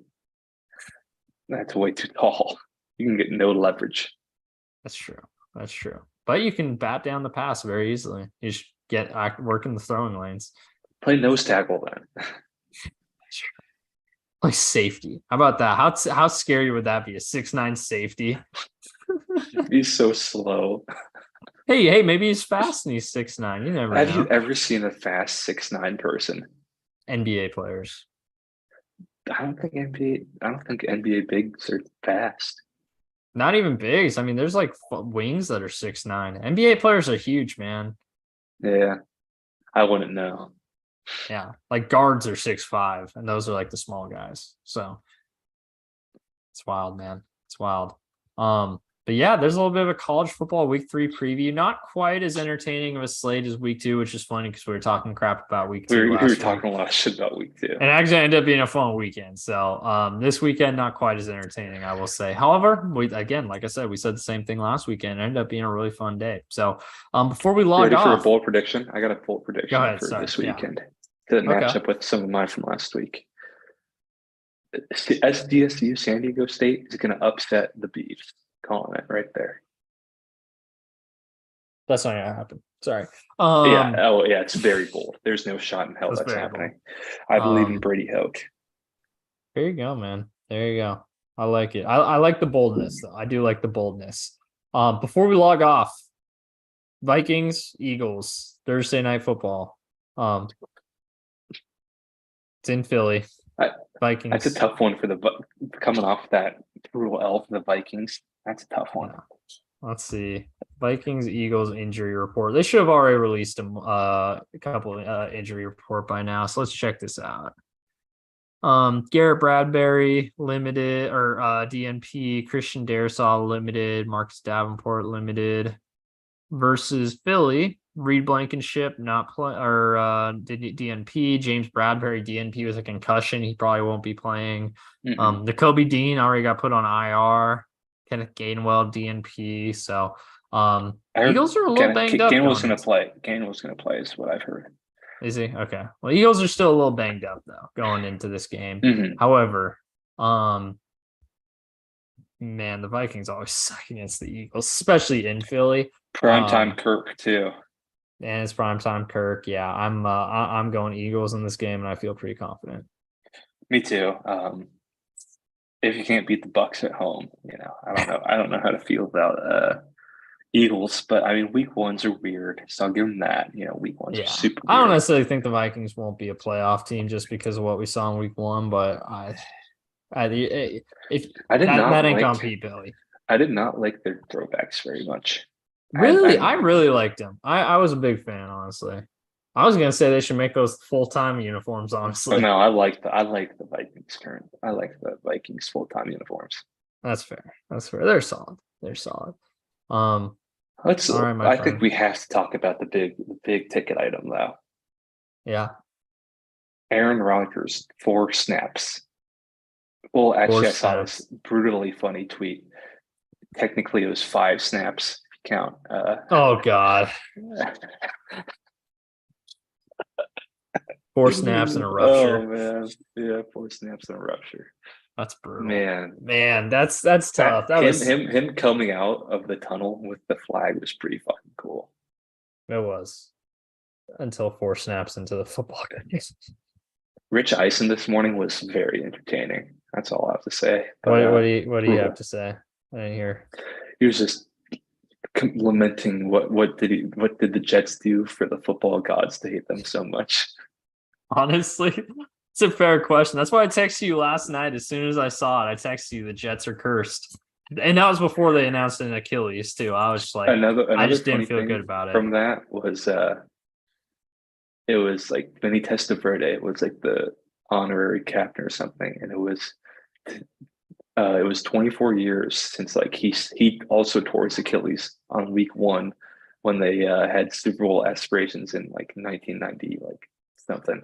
[SPEAKER 2] tall. You can get no leverage.
[SPEAKER 1] that's true. That's true. But you can bat down the pass very easily. You just work in the throwing lanes.
[SPEAKER 2] Play nose tackle then.
[SPEAKER 1] Like safety. How about that? How scary would that be? A 6'9" safety.
[SPEAKER 2] He's so slow.
[SPEAKER 1] Hey, maybe he's fast and he's 6'9". You never
[SPEAKER 2] Have
[SPEAKER 1] know.
[SPEAKER 2] you ever seen a fast 6'9" person?
[SPEAKER 1] NBA players.
[SPEAKER 2] I don't think NBA bigs are fast.
[SPEAKER 1] Not even bigs. I mean, there's like wings that are 6'9". NBA players are huge, man.
[SPEAKER 2] Yeah, I wouldn't know.
[SPEAKER 1] Yeah, like guards are 6'5", and those are like the small guys. So it's wild, man. It's wild. But yeah, there's a little bit of a college football week 3 preview. Not quite as entertaining of a slate as week 2, which is funny because we were talking crap about week 2
[SPEAKER 2] We were
[SPEAKER 1] last week.
[SPEAKER 2] talking a lot of shit about week 2.
[SPEAKER 1] And actually ended up being a fun weekend. So this weekend, not quite as entertaining, I will say. However, again, like I said, we said the same thing last weekend. It ended up being a really fun day. So before we log
[SPEAKER 2] ready
[SPEAKER 1] off.
[SPEAKER 2] For a bold prediction? I got a bold prediction for this weekend. To match up with some of mine from last week. SDSU, San Diego State, is going to upset the Beavs. Calling it right there.
[SPEAKER 1] That's not gonna happen. Sorry.
[SPEAKER 2] Yeah. It's very bold. There's no shot in hell that's happening. Bold. I believe in Brady Hoke.
[SPEAKER 1] There you go, man. There you go. I like it. I like the boldness, though. I do like the boldness. Before we log off, Vikings, Eagles, Thursday night football. It's in Philly. Vikings.
[SPEAKER 2] That's a tough one for coming off that brutal L for the Vikings. That's a tough one.
[SPEAKER 1] Yeah. Let's see. Vikings, Eagles injury report. They should have already released a couple injury report by now. So let's check this out. Garrett Bradbury limited, or DNP. Christian Darrisaw limited. Marcus Davenport limited. Versus Philly, Reed Blankenship not play, or DNP. James Bradbury DNP with a concussion. He probably won't be playing.
[SPEAKER 2] Mm-hmm.
[SPEAKER 1] Nakobe Dean already got put on IR. Kenneth Gainwell, DNP. So
[SPEAKER 2] I heard
[SPEAKER 1] Eagles are a little banged up.
[SPEAKER 2] Gainwell's going to play. Gainwell's going to play is what I've heard.
[SPEAKER 1] Is he? Okay. Well, Eagles are still a little banged up though going into this game.
[SPEAKER 2] Mm-hmm.
[SPEAKER 1] However, man, the Vikings always suck against the Eagles, especially in Philly.
[SPEAKER 2] Primetime Kirk too.
[SPEAKER 1] And it's primetime Kirk. Yeah, I'm going Eagles in this game, and I feel pretty confident.
[SPEAKER 2] Me too. If you can't beat the Bucks at home, I don't know how to feel about Eagles, but I mean, week ones are weird, so I'll give them that. Week ones are super weird.
[SPEAKER 1] I don't necessarily think the Vikings won't be a playoff team just because of what we saw in week one, but that ain't gonna beat Billy.
[SPEAKER 2] I did not like their throwbacks very much.
[SPEAKER 1] Really? I really liked them. I was a big fan, honestly. I was gonna say they should make those full-time uniforms, honestly.
[SPEAKER 2] But no, I like the Vikings I like the Vikings full-time uniforms.
[SPEAKER 1] That's fair. They're solid.
[SPEAKER 2] I think we have to talk about the big ticket item though.
[SPEAKER 1] Yeah.
[SPEAKER 2] Aaron Rodgers, 4 snaps. Well, actually, I saw this brutally funny tweet. Technically, it was 5 snaps. Count.
[SPEAKER 1] Oh God. 4 snaps and a rupture.
[SPEAKER 2] Oh man, yeah, 4 snaps and a rupture.
[SPEAKER 1] That's brutal.
[SPEAKER 2] Man,
[SPEAKER 1] that's tough.
[SPEAKER 2] Him coming out of the tunnel with the flag was pretty fucking cool.
[SPEAKER 1] It was until 4 snaps into the football game.
[SPEAKER 2] Rich Eisen this morning was very entertaining. That's all I have to say.
[SPEAKER 1] But, what do you have to say? I didn't hear.
[SPEAKER 2] He was just lamenting what did the Jets do for the football gods to hate them so much.
[SPEAKER 1] Honestly, it's a fair question. That's why I texted you last night. As soon as I saw it, I texted you the Jets are cursed. And that was before they announced an Achilles too. I was just like, I just didn't feel good about it.
[SPEAKER 2] From that was it was like Vinny Testaverde was like the honorary captain or something, and it was 24 years since like he also tore his Achilles on week 1 when they had Super Bowl aspirations in like 1990 like something.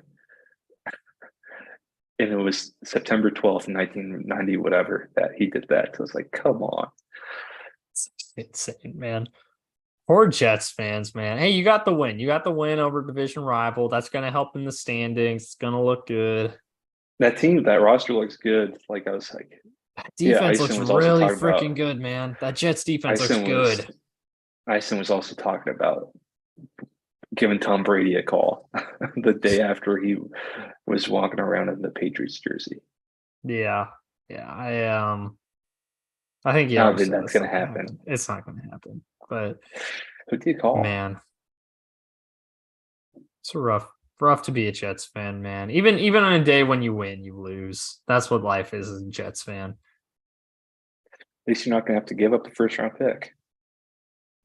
[SPEAKER 2] And it was September 12th, 1990, whatever, that he did that. So I was like, come on.
[SPEAKER 1] It's insane, man. Poor Jets fans, man. Hey, you got the win. You got the win over division rival. That's going to help in the standings. It's going to look good.
[SPEAKER 2] That roster looks good. Like I was like,
[SPEAKER 1] defense looks really freaking good, man. That Jets defense looks good.
[SPEAKER 2] Eisen was also talking about giving Tom Brady a call the day after he was walking around in the Patriots jersey.
[SPEAKER 1] Yeah. I think
[SPEAKER 2] I don't think that's going to happen.
[SPEAKER 1] It's not going to happen. But
[SPEAKER 2] who do you call?
[SPEAKER 1] Man, it's rough to be a Jets fan, man. Even on a day when you win, you lose. That's what life is as a Jets fan.
[SPEAKER 2] At least you're not going to have to give up a first-round pick.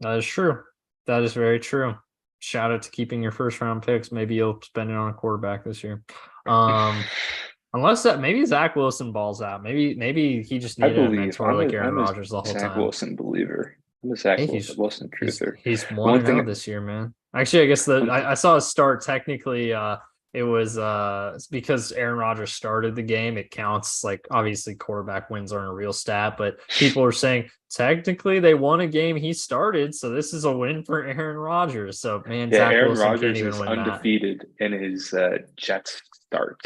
[SPEAKER 1] That is true. That is very true. Shout out to keeping your first-round picks. Maybe you'll spend it on a quarterback this year. Unless maybe Zach Wilson balls out. Maybe he just needed a mentor like Aaron Rodgers the whole time.
[SPEAKER 2] Zach Wilson believer. I'm a Zach Wilson truther.
[SPEAKER 1] He's 1-0 this year, man. Actually, I guess I saw a start. Technically, it was because Aaron Rodgers started the game. It counts. Like obviously, quarterback wins aren't a real stat, but people are saying technically they won a game he started, so this is a win for Aaron Rodgers. So man, Zach
[SPEAKER 2] Aaron
[SPEAKER 1] Wilson
[SPEAKER 2] Rodgers
[SPEAKER 1] can't even
[SPEAKER 2] is
[SPEAKER 1] win
[SPEAKER 2] undefeated in his Jets start.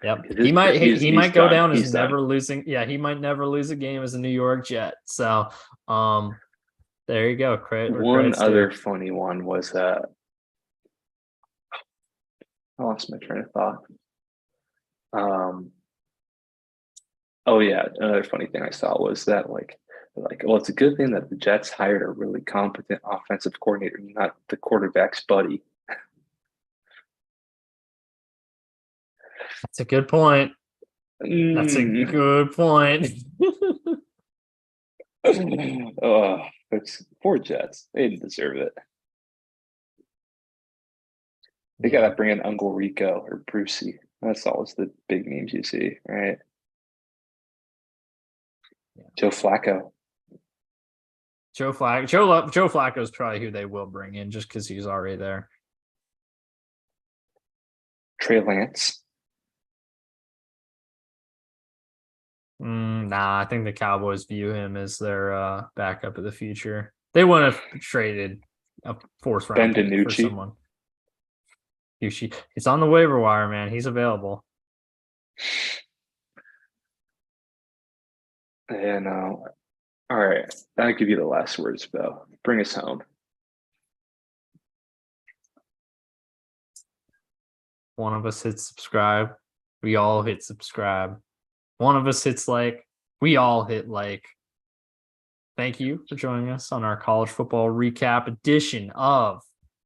[SPEAKER 1] Yep, he might go down as never losing. Yeah, he might never lose a game as a New York Jet. So, there you go.
[SPEAKER 2] One other funny one was I lost my train of thought. Oh yeah, another funny thing I saw was that like, well, it's a good thing that the Jets hired a really competent offensive coordinator, not the quarterback's buddy.
[SPEAKER 1] That's a good point. That's a good point.
[SPEAKER 2] It's poor Jets. They didn't deserve it. They gotta bring in Uncle Rico or Brucey. That's always the big names you see, right? Yeah. Joe Flacco.
[SPEAKER 1] Joe Flacco is probably who they will bring in just because he's already there.
[SPEAKER 2] Trey Lance.
[SPEAKER 1] Nah, I think the Cowboys view him as their backup of the future. They wouldn't have traded a fourth
[SPEAKER 2] Ben
[SPEAKER 1] round pick for
[SPEAKER 2] DiNucci.
[SPEAKER 1] someone. He's on the waiver wire, man. He's available.
[SPEAKER 2] And all right, I'll give you the last words, Beau. Bring us home.
[SPEAKER 1] One of us hits subscribe. We all hit subscribe. One of us hits like. We all hit like. Thank you for joining us on our college football recap edition of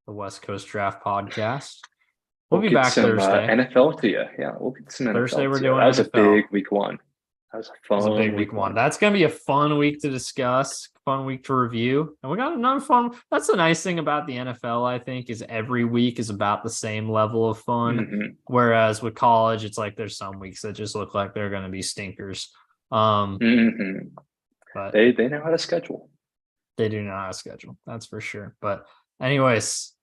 [SPEAKER 1] the West Coast Draft Podcast. We'll be
[SPEAKER 2] get
[SPEAKER 1] back
[SPEAKER 2] some
[SPEAKER 1] Thursday.
[SPEAKER 2] NFL to you. Yeah, we'll get some NFL.
[SPEAKER 1] Thursday we're
[SPEAKER 2] to you.
[SPEAKER 1] doing
[SPEAKER 2] That was
[SPEAKER 1] NFL.
[SPEAKER 2] a big week one. That was a fun
[SPEAKER 1] a big week one. That's going to be a fun week to discuss, fun week to review. And we got another fun. That's the nice thing about the NFL, I think, is every week is about the same level of fun.
[SPEAKER 2] Mm-hmm.
[SPEAKER 1] Whereas with college, it's like there's some weeks that just look like they're going to be stinkers.
[SPEAKER 2] But they know how to schedule.
[SPEAKER 1] They do know how to schedule. That's for sure. But anyways,